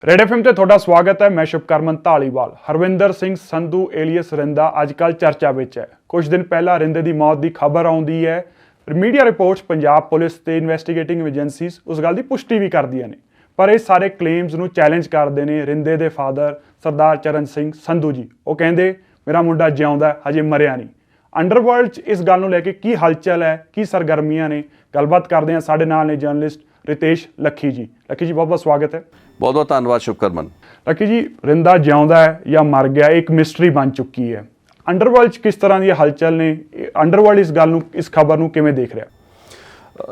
Red FM ਤੇ ਤੁਹਾਡਾ ਸਵਾਗਤ ਹੈ। ਮੈਂ ਸ਼ੁਭਕਰਮਨ ਧਾਲੀਵਾਲ। ਹਰਵਿੰਦਰ ਸਿੰਘ ਸੰਧੂ ਏਲੀਅਸ ਰਿੰਦਾ ਅੱਜ ਕੱਲ੍ਹ ਚਰਚਾ ਵਿੱਚ ਹੈ। ਕੁਝ ਦਿਨ ਪਹਿਲਾਂ ਰਿੰਦੇ ਦੀ ਮੌਤ ਦੀ ਖਬਰ ਆਉਂਦੀ ਹੈ। ਮੀਡੀਆ ਰਿਪੋਰਟਸ ਪੰਜਾਬ ਪੁਲਿਸ ਤੇ ਇਨਵੈਸਟੀਗੇਟਿੰਗ ਏਜੰਸੀਜ਼ ਉਸ ਗੱਲ ਦੀ ਪੁਸ਼ਟੀ ਵੀ ਕਰਦੀਆਂ ਨੇ, ਪਰ ਇਹ ਸਾਰੇ ਕਲੇਮਸ ਨੂੰ ਚੈਲੰਜ ਕਰਦੇ ਨੇ ਰਿੰਦੇ ਦੇ ਫਾਦਰ ਸਰਦਾਰ ਚਰਨ ਸਿੰਘ ਸੰਧੂ ਜੀ। ਉਹ ਕਹਿੰਦੇ ਮੇਰਾ ਮੁੰਡਾ ਜਿਉਂਦਾ ਹਜੇ ਮਰਿਆ ਨਹੀਂ। ਅੰਡਰਵਰਲਡ 'ਚ ਇਸ ਗੱਲ ਨੂੰ ਲੈ ਕੇ ਕੀ ਹਲਚਲ ਹੈ, ਕੀ ਸਰਗਰਮੀਆਂ ਨੇ, ਗੱਲਬਾਤ ਕਰਦੇ ਹਾਂ। ਸਾਡੇ ਨਾਲ ਨੇ ਜਰਨਲਿਸਟ रितेश लखी जी। लखी जी बहुत बहुत स्वागत है। बहुत बहुत धन्यवाद शुभकरमन। लखी जी, रिंदा जिਉਂਦਾ है या मर गया एक मिस्टरी बन चुकी है। अंडरवर्ल्ड किस तरह की हलचल ने, अंडरवर्ल्ड इस गल इस खबर ਨੂੰ ਕਿਵੇਂ ਦੇਖ ਰਿਹਾ?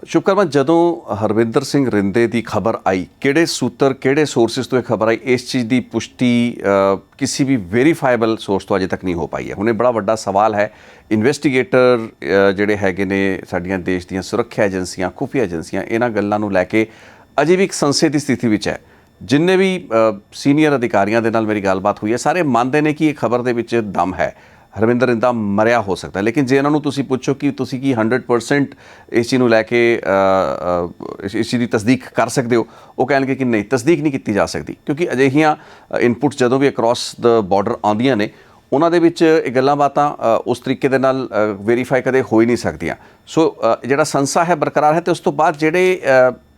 शुभकरमन, ਜਦੋਂ ਹਰਵਿੰਦਰ ਸਿੰਘ ਰਿੰਦੇ ਦੀ ਖਬਰ ਆਈ, ਕਿਹੜੇ ਸੂਤਰ ਕਿਹੜੇ ਸੋਰਸਿਸ ਤੋਂ ਇਹ ਖਬਰ ਆਈ, ਇਸ ਚੀਜ਼ ਦੀ ਪੁਸ਼ਟੀ ਕਿਸੇ ਵੀ ਵੈਰੀਫਾਈਬਲ ਸੋਰਸ ਤੋਂ ਅਜੇ ਤੱਕ ਨਹੀਂ ਹੋ ਪਾਈ ਹੈ। ਹੁਣ ਇਹ ਬੜਾ ਵੱਡਾ ਸਵਾਲ ਹੈ। ਇਨਵੈਸਟੀਗੇਟਰ ਜਿਹੜੇ ਹੈਗੇ ਨੇ, ਸਾਡੀਆਂ ਦੇਸ਼ ਦੀਆਂ ਸੁਰੱਖਿਆ ਏਜੰਸੀਆਂ, ਖੁਫੀਆ ਏਜੰਸੀਆਂ, ਇਹਨਾਂ ਗੱਲਾਂ ਨੂੰ ਲੈ ਕੇ ਅਜੇ ਵੀ ਇੱਕ ਸੰਸ਼ੇ ਦੀ ਸਥਿਤੀ ਵਿੱਚ ਹੈ। ਜਿੰਨੇ ਵੀ ਸੀਨੀਅਰ ਅਧਿਕਾਰੀਆਂ ਦੇ ਨਾਲ ਮੇਰੀ ਗੱਲਬਾਤ ਹੋਈ ਹੈ, ਸਾਰੇ ਮੰਨਦੇ ਨੇ ਕਿ ਇਹ ਖਬਰ ਦੇ ਵਿੱਚ ਦਮ ਹੈ। ਹਰਵਿੰਦਰ ਰਿੰਦਾ ਮਰਿਆ ਹੋ ਸਕਦਾ, ਲੇਕਿਨ ਜੇ ਇਹਨਾਂ ਨੂੰ ਤੁਸੀਂ ਪੁੱਛੋ ਕਿ ਤੁਸੀਂ ਕੀ 100% ਇਸ ਚੀਜ਼ ਨੂੰ ਲੈ ਕੇ ਇਸ ਚੀਜ਼ ਦੀ ਤਸਦੀਕ ਕਰ ਸਕਦੇ ਹੋ, ਉਹ ਕਹਿਣਗੇ ਕਿ ਨਹੀਂ, ਤਸਦੀਕ ਨਹੀਂ ਕੀਤੀ ਜਾ ਸਕਦੀ, ਕਿਉਂਕਿ ਅਜਿਹੀਆਂ ਇਨਪੁਟਸ ਜਦੋਂ ਵੀ ਅਕਰੋਸ ਦ ਬਾਰਡਰ ਆਉਂਦੀਆਂ ਨੇ, ਉਹਨਾਂ ਦੇ ਵਿੱਚ ਇਹ ਗੱਲਾਂ ਬਾਤਾਂ ਉਸ ਤਰੀਕੇ ਦੇ ਨਾਲ ਵੈਰੀਫਾਈ ਕਦੇ ਹੋ ਹੀ ਨਹੀਂ ਸਕਦੀਆਂ। ਸੋ ਜਿਹੜਾ ਸੰਸਾ ਹੈ ਬਰਕਰਾਰ ਹੈ। ਅਤੇ ਉਸ ਤੋਂ ਬਾਅਦ ਜਿਹੜੇ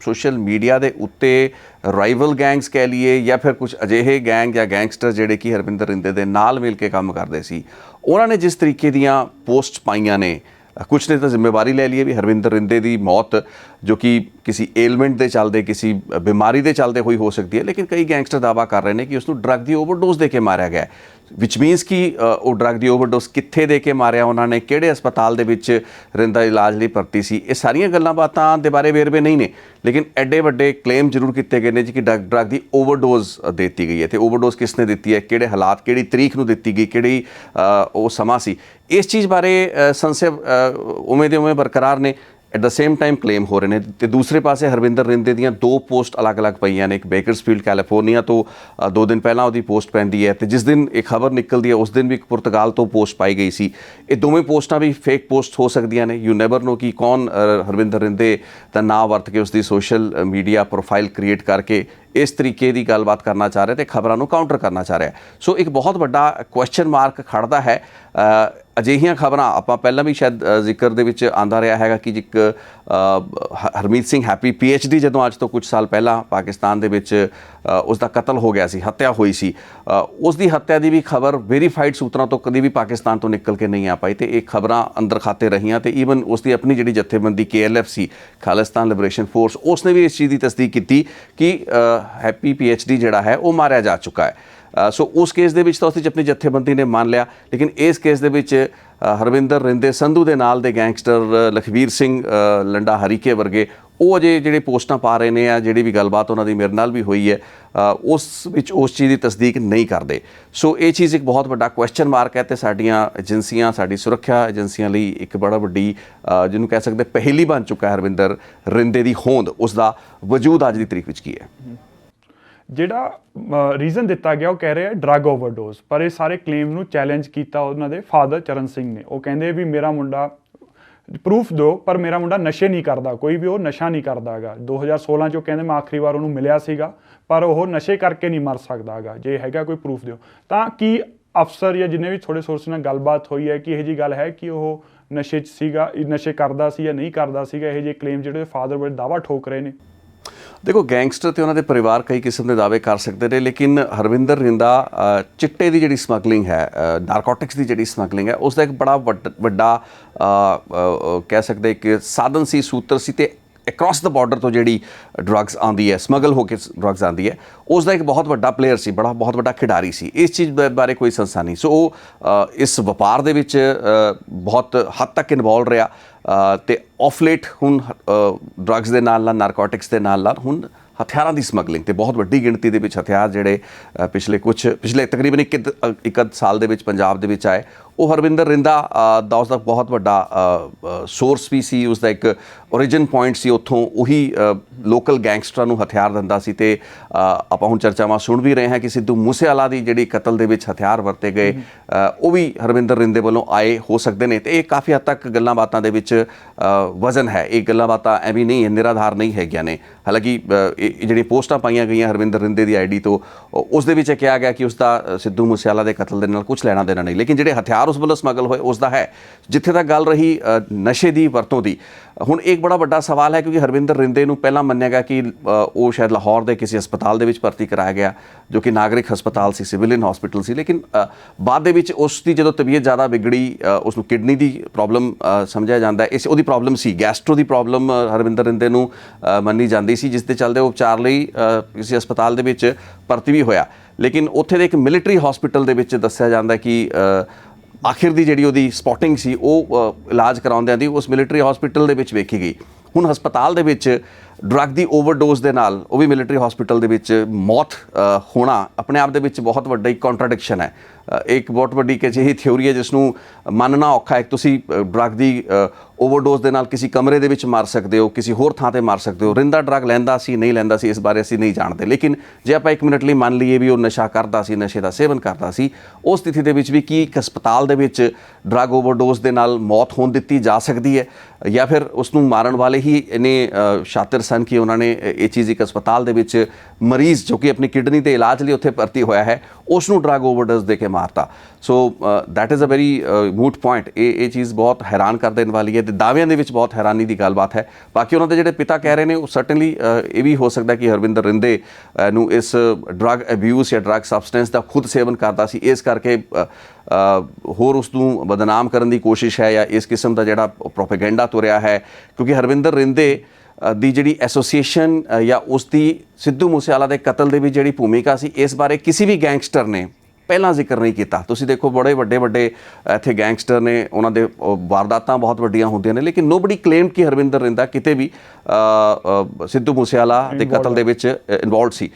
ਸੋਸ਼ਲ ਮੀਡੀਆ ਦੇ ਉੱਤੇ ਰਾਈਵਲ ਗੈਂਗਸ ਕਹਿ ਲਈਏ, ਜਾਂ ਫਿਰ ਕੁਝ ਅਜਿਹੇ ਗੈਂਗ ਜਾਂ ਗੈਂਗਸਟਰ ਜਿਹੜੇ ਕਿ ਹਰਵਿੰਦਰ ਰਿੰਦੇ ਦੇ ਨਾਲ ਮਿਲ ਕੇ ਕੰਮ ਕਰਦੇ ਸੀ, ਉਹਨਾਂ ਨੇ ਜਿਸ ਤਰੀਕੇ ਦੀਆਂ ਪੋਸਟ ਪਾਈਆਂ ਨੇ, ਕੁਛ ਨੇ ਤਾਂ ਜ਼ਿੰਮੇਵਾਰੀ ਲੈ ਲਈ ਵੀ ਹਰਵਿੰਦਰ ਰਿੰਦੇ ਦੀ ਮੌਤ ਜੋ ਕਿ ਕਿਸੇ ਏਲਮੈਂਟ ਦੇ ਚੱਲਦੇ, ਕਿਸੇ ਬਿਮਾਰੀ ਦੇ ਚੱਲਦੇ ਹੋਈ ਹੋ ਸਕਦੀ ਹੈ, ਲੇਕਿਨ ਕਈ ਗੈਂਗਸਟਰ ਦਾਅਵਾ ਕਰ ਰਹੇ ਨੇ ਕਿ ਉਸਨੂੰ ਡਰੱਗ ਦੀ ਓਵਰਡੋਜ਼ ਦੇ ਕੇ ਮਾਰਿਆ ਗਿਆ, ਵਿਚ ਮੀਨਸ ਕਿ ਉਹ ਡਰੱਗ ਦੀ ਓਵਰਡੋਜ਼ ਕਿੱਥੇ ਦੇ ਕੇ ਮਾਰਿਆ ਉਹਨਾਂ ਨੇ, ਕਿਹੜੇ ਹਸਪਤਾਲ ਦੇ ਵਿੱਚ ਰਿੰਦਾ ਇਲਾਜ ਲਈ ਭਰਤੀ ਸੀ। ਇਹ ਸਾਰੀਆਂ ਗੱਲਾਂ ਬਾਤਾਂ ਦੇ ਬਾਰੇ ਵੇਰਵੇ ਨਹੀਂ ਨੇ, ਲੇਕਿਨ ਐਡੇ ਵੱਡੇ ਕਲੇਮ ਜ਼ਰੂਰ ਕੀਤੇ ਗਏ ਨੇ ਜੀ ਕਿ ਡਰੱਗ ਦੀ ਓਵਰਡੋਜ਼ ਦੇ ਦਿੱਤੀ ਗਈ ਹੈ। ਅਤੇ ਓਵਰਡੋਜ਼ ਕਿਸ ਨੇ ਦਿੱਤੀ ਹੈ, ਕਿਹੜੇ ਹਾਲਾਤ, ਕਿਹੜੀ ਤਰੀਕ ਨੂੰ ਦਿੱਤੀ ਗਈ, ਕਿਹੜੀ ਉਹ ਸਮਾਂ ਸੀ, ਇਸ ਚੀਜ਼ ਬਾਰੇ ਸੰਸ਼ੇ ਉਵੇਂ ਦੇ ਉਵੇਂ ਬਰਕਰਾਰ ਨੇ। At the same time claim ਹੋ ਰਹੇ ਨੇ। ਅਤੇ ਦੂਸਰੇ ਪਾਸੇ ਹਰਵਿੰਦਰ ਰਿੰਦੇ ਦੀਆਂ ਦੋ ਪੋਸਟ ਅਲੱਗ-ਅਲੱਗ ਪਈਆਂ ਨੇ। ਇੱਕ ਬੇਕਰਸਫੀਲਡ ਕੈਲੀਫੋਰਨੀਆ ਤੋਂ 2 ਦਿਨ ਪਹਿਲਾਂ ਉਹਦੀ ਪੋਸਟ ਪੈਂਦੀ ਹੈ, ਅਤੇ ਜਿਸ ਦਿਨ ਇਹ ਖਬਰ ਨਿਕਲਦੀ ਹੈ ਉਸ ਦਿਨ ਵੀ ਇੱਕ ਪੁਰਤਗਾਲ ਤੋਂ ਪੋਸਟ ਪਾਈ ਗਈ ਸੀ। ਇਹ ਦੋਵੇਂ ਪੋਸਟਾਂ ਵੀ ਫੇਕ ਪੋਸਟ ਹੋ ਸਕਦੀਆਂ ਨੇ। ਯੂ ਨੈਵਰ ਨੋ ਕਿ ਕੌਣ ਹਰਵਿੰਦਰ ਰਿੰਦੇ ਦਾ ਨਾਂ ਵਰਤ ਕੇ ਉਸਦੀ ਸੋਸ਼ਲ ਮੀਡੀਆ ਪ੍ਰੋਫਾਈਲ ਕ੍ਰੀਏਟ ਕਰਕੇ ਇਸ ਤਰੀਕੇ ਦੀ ਗੱਲਬਾਤ ਕਰਨਾ ਚਾਹ ਰਿਹਾ ਅਤੇ ਖਬਰਾਂ ਨੂੰ ਕਾਊਂਟਰ ਕਰਨਾ ਚਾਹ ਰਿਹਾ। ਸੋ ਇੱਕ ਬਹੁਤ ਵੱਡਾ ਕੁਐਸਚਨ ਮਾਰਕ ਖੜ੍ਹਦਾ ਹੈ। ਅਜਿਹੀਆਂ ਖਬਰਾਂ ਆਪਾਂ ਪਹਿਲਾਂ ਵੀ ਸ਼ਾਇਦ ਜ਼ਿਕਰ ਦੇ ਵਿੱਚ ਆਉਂਦਾ ਰਿਹਾ ਹੈਗਾ ਕਿ ਇੱਕ ਹਰਮੀਤ ਸਿੰਘ ਹੈਪੀ PhD ਜਦੋਂ ਅੱਜ ਤੋਂ ਕੁਝ ਸਾਲ ਪਹਿਲਾਂ ਪਾਕਿਸਤਾਨ ਦੇ ਵਿੱਚ ਉਸ ਦਾ ਕਤਲ ਹੋ ਗਿਆ ਸੀ, ਹੱਤਿਆ ਹੋਈ ਸੀ, ਉਸ ਦੀ ਹੱਤਿਆ ਦੀ ਵੀ ਖਬਰ ਵੈਰੀਫਾਈਡ ਸੂਤਰਾਂ ਤੋਂ ਕਦੀ ਵੀ ਪਾਕਿਸਤਾਨ ਤੋਂ ਨਿਕਲ ਕੇ ਨਹੀਂ ਆ ਪਾਈ, ਅਤੇ ਇਹ ਖਬਰਾਂ ਅੰਦਰ ਖਾਤੇ ਰਹੀਆਂ। ਅਤੇ ਈਵਨ ਉਸ ਦੀ ਆਪਣੀ ਜਿਹੜੀ ਜਥੇਬੰਦੀ KLF ਸੀ, ਖਾਲਿਸਤਾਨ ਲਿਬਰੇਸ਼ਨ ਫੋਰਸ, ਉਸ ਨੇ ਵੀ ਇਸ ਚੀਜ਼ ਦੀ ਤਸਦੀਕ ਕੀਤੀ ਕਿ ਹੈਪੀ PhD ਜਿਹੜਾ ਹੈ ਉਹ ਮਾਰਿਆ ਜਾ ਚੁੱਕਾ ਹੈ। ਸੋ ਉਸ ਕੇਸ ਦੇ ਵਿੱਚ ਤਾਂ ਉਸਦੀ ਆਪਣੀ ਜਥੇਬੰਦੀ ਨੇ ਮੰਨ ਲਿਆ, ਲੇਕਿਨ ਇਸ ਕੇਸ ਦੇ ਵਿੱਚ ਹਰਵਿੰਦਰ ਰਿੰਦੇ ਸੰਧੂ ਦੇ ਨਾਲ ਦੇ ਗੈਂਗਸਟਰ ਲਖਵੀਰ ਸਿੰਘ ਲੰਡਾ ਹਰੀਕੇ ਵਰਗੇ, ਉਹ ਅਜੇ ਜਿਹੜੇ ਪੋਸਟਾਂ ਪਾ ਰਹੇ ਨੇ, ਆ ਜਿਹੜੀ ਵੀ ਗੱਲਬਾਤ ਉਹਨਾਂ ਦੀ ਮੇਰੇ ਨਾਲ ਵੀ ਹੋਈ ਹੈ, ਉਸ ਵਿੱਚ ਉਸ ਚੀਜ਼ ਦੀ ਤਸਦੀਕ ਨਹੀਂ ਕਰਦੇ। ਸੋ ਇਹ ਚੀਜ਼ ਇੱਕ ਬਹੁਤ ਵੱਡਾ ਕੁਐਸਚਨ ਮਾਰਕ ਹੈ, ਅਤੇ ਸਾਡੀਆਂ ਏਜੰਸੀਆਂ, ਸਾਡੀ ਸੁਰੱਖਿਆ ਏਜੰਸੀਆਂ ਲਈ ਇੱਕ ਬੜਾ ਵੱਡੀ ਜਿਹਨੂੰ ਕਹਿ ਸਕਦੇ ਪਹਿਲੀ ਬਣ ਚੁੱਕਾ ਹੈ ਹਰਵਿੰਦਰ ਰਿੰਦੇ ਦੀ ਹੋਂਦ, ਉਸ ਦਾ ਵਜੂਦ ਅੱਜ ਦੀ ਤਰੀਕ ਵਿੱਚ ਕੀ ਹੈ। ਜਿਹੜਾ ਰੀਜ਼ਨ ਦਿੱਤਾ ਗਿਆ ਉਹ ਕਹਿ ਰਹੇ ਆ ਡਰੱਗ ਓਵਰਡੋਜ਼, ਪਰ ਇਹ ਸਾਰੇ ਕਲੇਮ ਨੂੰ ਚੈਲੰਜ ਕੀਤਾ ਉਹਨਾਂ ਦੇ ਫਾਦਰ ਚਰਨ ਸਿੰਘ ਨੇ। ਉਹ ਕਹਿੰਦੇ ਵੀ ਮੇਰਾ ਮੁੰਡਾ ਪ੍ਰੂਫ ਦਿਓ, ਪਰ ਮੇਰਾ ਮੁੰਡਾ ਨਸ਼ੇ ਨਹੀਂ ਕਰਦਾ, ਕੋਈ ਵੀ ਉਹ ਨਸ਼ਾ ਨਹੀਂ ਕਰਦਾ ਹੈਗਾ। 2016 'ਚ ਉਹ ਕਹਿੰਦੇ ਮੈਂ ਆਖਰੀ ਵਾਰ ਉਹਨੂੰ ਮਿਲਿਆ ਸੀਗਾ, ਪਰ ਉਹ ਨਸ਼ੇ ਕਰਕੇ ਨਹੀਂ ਮਰ ਸਕਦਾ ਹੈਗਾ, ਜੇ ਹੈਗਾ ਕੋਈ ਪ੍ਰੂਫ ਦਿਓ। ਤਾਂ ਕੀ ਅਫਸਰ ਜਾਂ ਜਿੰਨੇ ਵੀ ਥੋੜ੍ਹੇ ਸੋਰਸ ਨਾਲ ਗੱਲਬਾਤ ਹੋਈ ਹੈ ਕਿ ਇਹੋ ਜਿਹੀ ਗੱਲ ਹੈ ਕਿ ਉਹ ਨਸ਼ੇ 'ਚ ਸੀਗਾ, ਨਸ਼ੇ ਕਰਦਾ ਸੀ ਜਾਂ ਨਹੀਂ ਕਰਦਾ ਸੀਗਾ? ਇਹੋ ਜਿਹੇ ਕਲੇਮ ਜਿਹੜੇ ਫਾਦਰ ਬੜੇ ਦਾਅਵਾ ਠੋਕ ਰਹੇ ਨੇ। ਦੇਖੋ, ਗੈਂਗਸਟਰ ਅਤੇ ਉਹਨਾਂ ਦੇ ਪਰਿਵਾਰ ਕਈ ਕਿਸਮ ਦੇ ਦਾਅਵੇ ਕਰ ਸਕਦੇ ਨੇ, ਲੇਕਿਨ ਹਰਵਿੰਦਰ ਰਿੰਦਾ ਚਿੱਟੇ ਦੀ ਜਿਹੜੀ ਸਮਗਲਿੰਗ ਹੈ, ਨਾਰਕੋਟਿਕਸ ਦੀ ਜਿਹੜੀ ਸਮਗਲਿੰਗ ਹੈ, ਉਸ ਦਾ ਇੱਕ ਬੜਾ ਵੱਡਾ ਕਹਿ ਸਕਦੇ ਇੱਕ ਸਾਧਨ ਸੀ, ਸੂਤਰ ਸੀ। ਅਤੇ ਅਕਰੋਸ ਦ ਬਾਰਡਰ ਤੋਂ ਜਿਹੜੀ ਡਰੱਗਸ ਆਉਂਦੀ ਹੈ, ਸਮਗਲ ਹੋ ਕੇ ਡਰੱਗਸ ਆਉਂਦੀ ਹੈ, ਉਸ ਦਾ ਇੱਕ ਬਹੁਤ ਵੱਡਾ ਪਲੇਅਰ ਸੀ, ਬਹੁਤ ਵੱਡਾ ਖਿਡਾਰੀ ਸੀ। ਇਸ ਚੀਜ਼ ਬਾਰੇ ਕੋਈ ਸੰਸਾ ਨਹੀਂ। ਸੋ ਉਹ ਇਸ ਵਪਾਰ ਦੇ ਵਿੱਚ ਬਹੁਤ ਹੱਦ ਤੱਕ ਇਨਵੋਲਵ ਰਿਹਾ। ਅਤੇ ਆਫ ਲੇਟ ਹੁਣ ਡਰੱਗਸ ਦੇ ਨਾਲ ਨਾਲ, ਨਾਰਕੋਟਿਕਸ ਦੇ ਨਾਲ ਨਾਲ ਹੁਣ ਹਥਿਆਰਾਂ ਦੀ ਸਮਗਲਿੰਗ, ਅਤੇ ਬਹੁਤ ਵੱਡੀ ਗਿਣਤੀ ਦੇ ਵਿੱਚ ਹਥਿਆਰ ਜਿਹੜੇ ਪਿਛਲੇ ਤਕਰੀਬਨ ਇੱਕ ਸਾਲ ਦੇ ਵਿੱਚ ਪੰਜਾਬ ਦੇ ਵਿੱਚ ਆਏ, ਉਹ ਹਰਵਿੰਦਰ ਰਿੰਦਾ ਦਾ ਉਸਦਾ ਬਹੁਤ ਵੱਡਾ ਸੋਰਸ ਵੀ ਸੀ, ਉਸਦਾ ਇੱਕ ਓਰੀਜਨ ਪੁਆਇੰਟ ਸੀ। ਉੱਥੋਂ ਉਹੀ ਲੋਕਲ ਗੈਂਗਸਟਰਾਂ ਨੂੰ ਹਥਿਆਰ ਦਿੰਦਾ ਸੀ। ਤੇ ਆਪਾਂ ਹੁਣ ਚਰਚਾਵਾਂ ਸੁਣ ਵੀ ਰਹੇ ਹਾਂ ਕਿ ਸਿੱਧੂ ਮੂਸੇਵਾਲਾ ਦੀ ਜਿਹੜੀ ਕਤਲ ਦੇ ਵਿੱਚ ਹਥਿਆਰ ਵਰਤੇ ਗਏ ਉਹ ਵੀ ਹਰਵਿੰਦਰ ਰਿੰਦੇ ਵੱਲੋਂ ਆਏ ਹੋ ਸਕਦੇ ਨੇ। ਤੇ ਇਹ ਕਾਫੀ ਹੱਦ ਤੱਕ ਗੱਲਾਂ ਬਾਤਾਂ ਦੇ ਵਿੱਚ ਵਜ਼ਨ ਹੈ। ਇਹ ਗੱਲਾਂ ਬਾਤਾਂ ਐਵੇਂ ਨਹੀਂ ਨਿਰਾਧਾਰ ਨਹੀਂ ਹੈਗੀਆਂ ਨੇ। ਹਾਲਾਂਕਿ ਇਹ ਜਿਹੜੀਆਂ ਪੋਸਟਾਂ ਪਾਈਆਂ ਗਈਆਂ ਹਰਵਿੰਦਰ ਰਿੰਦੇ ਦੀ ਆਈਡੀ ਤੋਂ, ਉਸ ਦੇ ਵਿੱਚ ਕਿਹਾ ਗਿਆ ਕਿ ਉਸਦਾ ਸਿੱਧੂ ਮੂਸੇਵਾਲਾ ਦੇ ਕਤਲ ਦੇ ਨਾਲ ਕੁਝ ਲੈਣਾ ਦੇਣਾ ਨਹੀਂ, ਲੇਕਿਨ ਜਿਹੜੇ ਹਥਿਆਰ ਉਸ ਵੱਲੋਂ ਸਮਗਲ ਹੋਏ ਉਸ ਦਾ ਹੈ। ਜਿੱਥੇ ਤੱਕ ਗੱਲ ਰਹੀ ਨਸ਼ੇ ਦੀ ਵਰਤੋਂ ਦੀ, ਹੁਣ ਇੱਕ ਬੜਾ ਵੱਡਾ ਸਵਾਲ ਹੈ ਕਿਉਂਕਿ ਹਰਵਿੰਦਰ ਰਿੰਦੇ ਨੂੰ ਪਹਿਲਾਂ ਮੰਨਿਆ ਗਿਆ ਕਿ ਉਹ ਸ਼ਾਇਦ ਲਾਹੌਰ ਦੇ ਕਿਸੇ ਹਸਪਤਾਲ ਦੇ ਵਿੱਚ ਭਰਤੀ ਕਰਾਇਆ ਗਿਆ, ਜੋ ਕਿ ਨਾਗਰਿਕ ਹਸਪਤਾਲ ਸੀ, ਸਿਵਿਲਿਅਨ ਹਸਪੀਟਲ ਸੀ। ਲੇਕਿਨ ਬਾਅਦ ਦੇ ਵਿੱਚ ਉਸ ਦੀ ਜਦੋਂ ਤਬੀਅਤ ਜ਼ਿਆਦਾ ਵਿਗੜੀ, ਉਸ ਨੂੰ ਕਿਡਨੀ ਦੀ ਪ੍ਰੋਬਲਮ ਸਮਝਿਆ ਜਾਂਦਾ, ਇਸ ਉਹਦੀ ਪ੍ਰੋਬਲਮ ਸੀ, ਗੈਸਟਰੋ ਦੀ ਪ੍ਰੋਬਲਮ ਹਰਵਿੰਦਰ ਰਿੰਦੇ ਨੂੰ ਮੰਨੀ ਜਾਂਦੀ ਸੀ, ਜਿਸ ਦੇ ਚੱਲਦੇ ਉਹ ਉਪਚਾਰ ਲਈ ਕਿਸੇ ਹਸਪਤਾਲ ਦੇ ਵਿੱਚ ਭਰਤੀ ਵੀ ਹੋਇਆ। ਲੇਕਿਨ ਉੱਥੇ ਦੇ ਇੱਕ ਮਿਲਟਰੀ ਹਸਪੀਟਲ ਦੇ ਵਿੱਚ ਦੱਸਿਆ ਜਾਂਦਾ ਕਿ ਆਖਿਰ ਦੀ ਜਿਹੜੀ ਉਹਦੀ ਸਪੌਟਿੰਗ ਸੀ ਉਹ ਇਲਾਜ ਕਰਾਉਂਦਿਆਂ ਦੀ ਉਸ ਮਿਲਟਰੀ ਹਸਪੀਟਲ ਦੇ ਵਿੱਚ ਵੇਖੀ ਗਈ। ਹੁਣ ਹਸਪਤਾਲ ਦੇ ਵਿੱਚ ਡਰੱਗ ਦੀ ਓਵਰਡੋਜ਼ ਦੇ ਨਾਲ, ਉਹ ਵੀ ਮਿਲਟਰੀ ਹਸਪੀਟਲ ਦੇ ਵਿੱਚ, ਮੌਤ ਹੋਣਾ ਆਪਣੇ ਆਪ ਦੇ ਵਿੱਚ ਬਹੁਤ ਵੱਡਾ ਇੱਕ ਕੰਟਰਾਡਿਕਸ਼ਨ ਹੈ। ਇੱਕ ਬਹੁਤ ਵੱਡੀ ਇੱਕ ਅਜਿਹੀ ਥਿਊਰੀ ਹੈ ਜਿਸ ਨੂੰ ਮੰਨਣਾ ਔਖਾ ਹੈ। ਤੁਸੀਂ ਡਰੱਗ ਦੀ ਓਵਰਡੋਜ਼ ਦੇ ਨਾਲ ਕਿਸੇ ਕਮਰੇ ਦੇ ਵਿੱਚ ਮਰ ਸਕਦੇ ਹੋ, ਕਿਸੇ ਹੋਰ ਥਾਂ ਤੇ ਮਰ ਸਕਦੇ ਹੋ। ਰਿੰਦਾ ਡਰੱਗ ਲੈਂਦਾ ਸੀ ਨਹੀਂ ਲੈਂਦਾ ਸੀ, ਇਸ ਬਾਰੇ ਅਸੀਂ ਨਹੀਂ ਜਾਣਦੇ। ਲੇਕਿਨ ਜੇ ਆਪਾਂ ਇੱਕ ਮਿੰਟ ਲਈ ਮੰਨ ਲਈਏ ਵੀ ਉਹ ਨਸ਼ਾ ਕਰਦਾ ਸੀ, ਨਸ਼ੇ ਦਾ ਸੇਵਨ ਕਰਦਾ ਸੀ, ਉਸ ਸਥਿਤੀ ਦੇ ਵਿੱਚ ਵੀ ਕੀ ਇੱਕ ਹਸਪਤਾਲ ਦੇ ਵਿੱਚ ਡਰੱਗ ਓਵਰਡੋਜ਼ ਦੇ ਨਾਲ ਮੌਤ ਹੋਣ ਦਿੱਤੀ ਜਾ ਸਕਦੀ ਹੈ, ਜਾਂ ਫਿਰ ਉਸ ਨੂੰ ਮਾਰਨ ਵਾਲੇ ਹੀ ਇੰਨੇ ਸ਼ਾਤਿਰ ਸਨ ਕਿ ਉਹਨਾਂ ਨੇ ਇਹ ਚੀਜ਼ ਇੱਕ ਹਸਪਤਾਲ ਦੇ ਵਿੱਚ ਮਰੀਜ਼ ਜੋ ਕਿ ਆਪਣੀ ਕਿਡਨੀ ਦੇ ਇਲਾਜ ਲਈ ਉੱਥੇ ਭਰਤੀ ਹੋਇਆ ਹੈ ਉਸ ਨੂੰ ਡਰੱਗ ਓਵਰਡੋਜ਼ ਦੇ ਕੇ ਮਾਰਤਾ। So that is a very moot point. ਇਹ ਚੀਜ਼ ਬਹੁਤ ਹੈਰਾਨ ਕਰ ਦੇਣ ਵਾਲੀ ਹੈ ਤੇ ਦਾਅਵਿਆਂ ਦੇ ਵਿੱਚ ਬਹੁਤ ਹੈਰਾਨੀ ਦੀ ਗੱਲਬਾਤ ਹੈ। ਬਾਕੀ ਉਹਨਾਂ ਦੇ ਜਿਹੜੇ ਪਿਤਾ ਕਹਿ ਰਹੇ ਨੇ ਉਹ ਸਰਟਨਲੀ ਇਹ ਵੀ ਹੋ ਸਕਦਾ ਕਿ ਹਰਵਿੰਦਰ ਰਿੰਦੇ ਨੂੰ ਇਸ ਡਰੱਗ ਅਬਿਊਜ਼ ਜਾਂ ਡਰੱਗ ਸਬਸਟੈਂਸ ਦਾ ਖੁਦ ਸੇਵਨ ਕਰਦਾ ਸੀ, ਇਸ ਕਰਕੇ ਹੋਰ ਉਸ ਨੂੰ ਬਦਨਾਮ ਕਰਨ ਦੀ ਕੋਸ਼ਿਸ਼ ਹੈ ਜਾਂ ਇਸ ਕਿਸਮ ਦਾ ਜਿਹੜਾ ਪ੍ਰੋਪੇਗੈਂਡਾ ਤੁਰਿਆ ਹੈ। ਕਿਉਂਕਿ ਹਰਵਿੰਦਰ ਰਿੰਦੇ ਦੀ ਜਿਹੜੀ ਐਸੋਸੀਏਸ਼ਨ ਜਾਂ ਉਸ ਦੀ ਸਿੱਧੂ ਮੂਸੇਵਾਲਾ ਦੇ ਕਤਲ ਦੇ ਵਿੱਚ ਜਿਹੜੀ ਭੂਮਿਕਾ ਸੀ, ਇਸ ਬਾਰੇ ਕਿਸੇ ਵੀ ਗੈਂਗਸਟਰ ਨੇ ਪਹਿਲਾਂ ਜ਼ਿਕਰ ਨਹੀਂ ਕੀਤਾ। ਤੁਸੀਂ ਦੇਖੋ ਬੜੇ ਵੱਡੇ ਇੱਥੇ ਗੈਂਗਸਟਰ ਨੇ, ਉਹਨਾਂ ਦੇ ਵਾਰਦਾਤਾਂ ਬਹੁਤ ਵੱਡੀਆਂ ਹੁੰਦੀਆਂ ਨੇ, ਲੇਕਿਨ ਨੋਬਡੀ ਕਲੇਮ ਕਿ ਹਰਵਿੰਦਰ ਰਿੰਦਾ ਕਿਤੇ ਵੀ ਸਿੱਧੂ ਮੂਸੇਵਾਲਾ ਦੇ ਕਤਲ ਦੇ ਵਿੱਚ ਇਨਵੋਲਵਡ ਸੀ।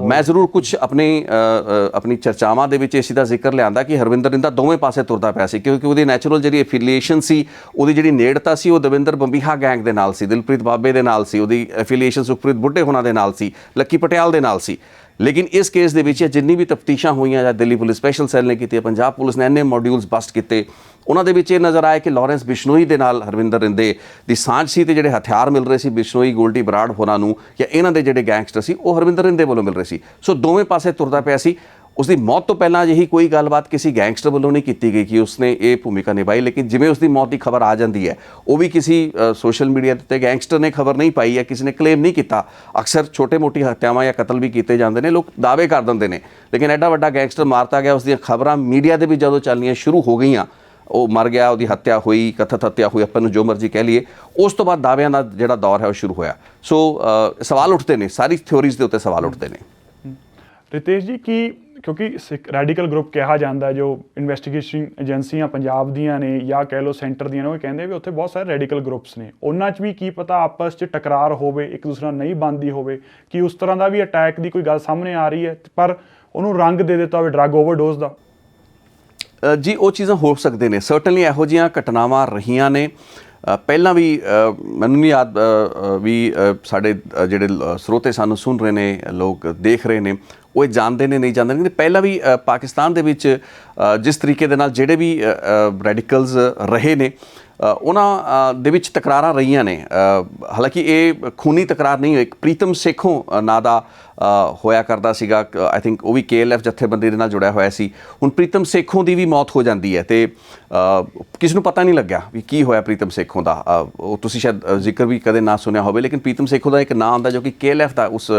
ਮੈਂ ਜ਼ਰੂਰ ਕੁਝ ਆਪਣੀ ਚਰਚਾਵਾਂ ਦੇ ਵਿੱਚ ਇਸ ਦਾ ਜ਼ਿਕਰ ਲਿਆਂਦਾ ਕਿ ਹਰਵਿੰਦਰ ਰਿੰਦਾ ਦੋਵੇਂ ਪਾਸੇ ਤੁਰਦਾ ਪਿਆ ਸੀ, ਕਿਉਂਕਿ ਉਹਦੀ ਨੈਚੁਰਲ ਜਿਹੜੀ ਐਫੀਲੀਏਸ਼ਨ ਸੀ, ਉਹਦੀ ਜਿਹੜੀ ਨੇੜਤਾ ਸੀ ਉਹ ਦਵਿੰਦਰ ਬੰਬੀਹਾ ਗੈਂਗ ਦੇ ਨਾਲ ਸੀ, ਦਿਲਪ੍ਰੀਤ ਬਾਬੇ ਦੇ ਨਾਲ ਸੀ, ਉਹਦੀ ਐਫੀਲੀਏਸ਼ਨ ਸੁਖਪ੍ਰੀਤ ਬੁੱਢੇ ਹੋਣਾ ਦੇ ਨਾਲ ਸੀ, ਲੱਕੀ ਪਟਿਆਲ ਦੇ ਨਾਲ ਸੀ। ਲੇਕਿਨ ਇਸ ਕੇਸ ਦੇ ਵਿੱਚ ਜਿੰਨੀ ਵੀ ਤਫਤੀਸ਼ਾਂ ਹੋਈਆਂ ਜਾਂ ਦਿੱਲੀ ਪੁਲਿਸ ਸਪੈਸ਼ਲ ਸੈੱਲ ਨੇ ਕੀਤੀ, ਪੰਜਾਬ ਪੁਲਿਸ ਨੇ ਇੰਨੇ ਮੋਡਿਊਲਸ ਬਸਟ ਕੀਤੇ, ਉਹਨਾਂ ਦੇ ਵਿੱਚ ਇਹ ਨਜ਼ਰ ਆਇਆ ਕਿ ਲਾਰੈਂਸ ਬਿਸ਼ਨੋਈ ਦੇ ਨਾਲ ਹਰਵਿੰਦਰ ਰਿੰਦੇ ਦੀ ਸਾਂਝ ਸੀ ਤੇ ਜਿਹੜੇ ਹਥਿਆਰ ਮਿਲ ਰਹੇ ਸੀ ਬਿਸ਼ਨੋਈ, ਗੋਲਡੀ ਬਰਾੜ ਹੋਰਾਂ ਨੂੰ ਜਾਂ ਇਹਨਾਂ ਦੇ ਜਿਹੜੇ ਗੈਂਗਸਟਰ ਸੀ ਉਹ ਹਰਵਿੰਦਰ ਰਿੰਦੇ ਵੱਲੋਂ ਮਿਲ ਰਹੇ ਸੀ। ਸੋ ਦੋਵੇਂ ਪਾਸੇ ਤੁਰਦਾ ਪਿਆ ਸੀ। ਉਸ ਦੀ ਮੌਤ ਤੋਂ ਪਹਿਲਾਂ ਅਜਿਹੀ ਕੋਈ ਗੱਲਬਾਤ ਕਿਸੇ ਗੈਂਗਸਟਰ ਵੱਲੋਂ ਨਹੀਂ ਕੀਤੀ ਗਈ ਕਿ ਉਸਨੇ ਇਹ ਭੂਮਿਕਾ ਨਿਭਾਈ, ਲੇਕਿਨ ਜਿਵੇਂ ਉਸ ਦੀ ਮੌਤ ਦੀ ਖਬਰ ਆ ਜਾਂਦੀ ਹੈ ਉਹ ਵੀ ਕਿਸੇ ਸੋਸ਼ਲ ਮੀਡੀਆ ਤੇ ਗੈਂਗਸਟਰ ਨੇ ਖਬਰ ਨਹੀਂ ਪਾਈ ਹੈ, ਕਿਸੇ ਨੇ ਕਲੇਮ ਨਹੀਂ ਕੀਤਾ। ਅਕਸਰ ਛੋਟੇ-ਮੋਟੀ ਹੱਤਿਆਵਾਂ ਜਾਂ ਕਤਲ ਵੀ ਕੀਤੇ ਜਾਂਦੇ ਨੇ, ਲੋਕ ਦਾਅਵੇ ਕਰ ਦਿੰਦੇ ਨੇ, ਲੇਕਿਨ ਐਡਾ ਵੱਡਾ ਗੈਂਗਸਟਰ ਮਾਰਤਾ ਗਿਆ, ਉਸ ਦੀਆਂ ਖਬਰਾਂ ਮੀਡੀਆ ਦੇ ਵੀ ਜਦੋਂ ਚੱਲਣੀਆਂ ਸ਼ੁਰੂ ਹੋ ਗਈਆਂ, ਉਹ ਮਰ ਗਿਆ, ਉਹਦੀ ਹੱਤਿਆ ਹੋਈ, ਕਥਿਤ ਹੱਤਿਆ ਹੋਈ, ਆਪਾਂ ਨੂੰ ਜੋ ਮਰਜ਼ੀ ਕਹਿ ਲਈਏ, ਉਸ ਤੋਂ ਬਾਅਦ ਦਾਅਵਿਆਂ ਦਾ ਜਿਹੜਾ ਦੌਰ ਹੈ ਉਹ ਸ਼ੁਰੂ ਹੋਇਆ। ਸੋ ਸਵਾਲ ਉੱਠਦੇ ਨੇ, ਸਾਰੀ ਥਿਊਰੀਜ਼ ਦੇ ਉੱਤੇ ਸਵਾਲ ਉੱਠਦੇ ਨੇ। ਰਿਤੇਸ਼ ਜੀ, ਕੀ ਕਿਉਂਕਿ ਸਿੱਖ ਰੈਡੀਕਲ ਗਰੁੱਪ ਕਿਹਾ ਜਾਂਦਾ ਜੋ ਇਨਵੈਸਟੀਗੇਸ਼ਨ ਏਜੰਸੀਆਂ ਪੰਜਾਬ ਦੀਆਂ ਨੇ ਜਾਂ ਕਹਿ ਲਓ ਸੈਂਟਰ ਦੀਆਂ ਨੇ, ਉਹ ਕਹਿੰਦੇ ਵੀ ਉੱਥੇ ਬਹੁਤ ਸਾਰੇ ਰੈਡੀਕਲ ਗਰੁੱਪਸ ਨੇ, ਉਹਨਾਂ 'ਚ ਵੀ ਕੀ ਪਤਾ ਆਪਸ 'ਚ ਟਕਰਾਰ ਹੋਵੇ, ਇੱਕ ਦੂਸਰੇ ਨਾਲ ਨਹੀਂ ਬਣਦੀ ਹੋਵੇ, ਕਿ ਉਸ ਤਰ੍ਹਾਂ ਦਾ ਵੀ ਅਟੈਕ ਦੀ ਕੋਈ ਗੱਲ ਸਾਹਮਣੇ ਆ ਰਹੀ ਹੈ ਪਰ ਉਹਨੂੰ ਰੰਗ ਦੇ ਦਿੱਤਾ ਹੋਵੇ ਡਰੱਗ ਓਵਰਡੋਜ਼ ਦਾ। ਜੀ ਉਹ ਚੀਜ਼ਾਂ ਹੋ ਸਕਦੇ ਨੇ, ਸਰਟਨਲੀ ਇਹੋ ਜਿਹੀਆਂ ਘਟਨਾਵਾਂ ਰਹੀਆਂ ਨੇ ਪਹਿਲਾਂ ਵੀ। ਮੈਨੂੰ ਨਹੀਂ ਯਾਦ ਵੀ ਸਾਡੇ ਜਿਹੜੇ ਸਰੋਤੇ ਸਾਨੂੰ ਸੁਣ ਰਹੇ ਨੇ, ਲੋਕ ਦੇਖ ਰਹੇ ਨੇ, ਉਹ ਇਹ ਜਾਣਦੇ ਨੇ ਨਹੀਂ ਜਾਣਦੇ ਨੇ, ਪਹਿਲਾਂ ਵੀ ਪਾਕਿਸਤਾਨ ਦੇ ਵਿੱਚ ਜਿਸ ਤਰੀਕੇ ਦੇ ਨਾਲ ਜਿਹੜੇ ਵੀ ਰੈਡੀਕਲਸ ਰਹੇ ਨੇ ਉਹਨਾਂ ਦੇ ਵਿੱਚ ਤਕਰਾਰਾਂ ਰਹੀਆਂ ਨੇ। ਹਾਲਾਂਕਿ ਇਹ ਖੂਨੀ ਤਕਰਾਰ ਨਹੀਂ ਹੋਈ। ਪ੍ਰੀਤਮ ਸੇਖੋਂ ਨਾਂ ਦਾ ਹੋਇਆ ਕਰਦਾ ਸੀਗਾ, ਆਈ ਥਿੰਕ ਉਹ ਵੀ KLF ਜਥੇਬੰਦੀ ਦੇ ਨਾਲ ਜੁੜਿਆ ਹੋਇਆ ਸੀ। ਹੁਣ ਪ੍ਰੀਤਮ ਸੇਖੋਂ ਦੀ ਵੀ ਮੌਤ ਹੋ ਜਾਂਦੀ ਹੈ ਤੇ ਕਿਸ ਨੂੰ ਪਤਾ ਨਹੀਂ ਲੱਗਿਆ ਵੀ ਕੀ ਹੋਇਆ ਪ੍ਰੀਤਮ ਸੇਖੋਂ ਦਾ। ਉਹ ਤੁਸੀਂ ਸ਼ਾਇਦ ਜ਼ਿਕਰ ਵੀ ਕਦੇ ਨਾ ਸੁਣਿਆ ਹੋਵੇ, ਲੇਕਿਨ ਪ੍ਰੀਤਮ ਸੇਖੋਂ ਦਾ ਇੱਕ ਨਾਂ ਆਉਂਦਾ ਜੋ ਕਿ KLF ਦਾ ਉਸ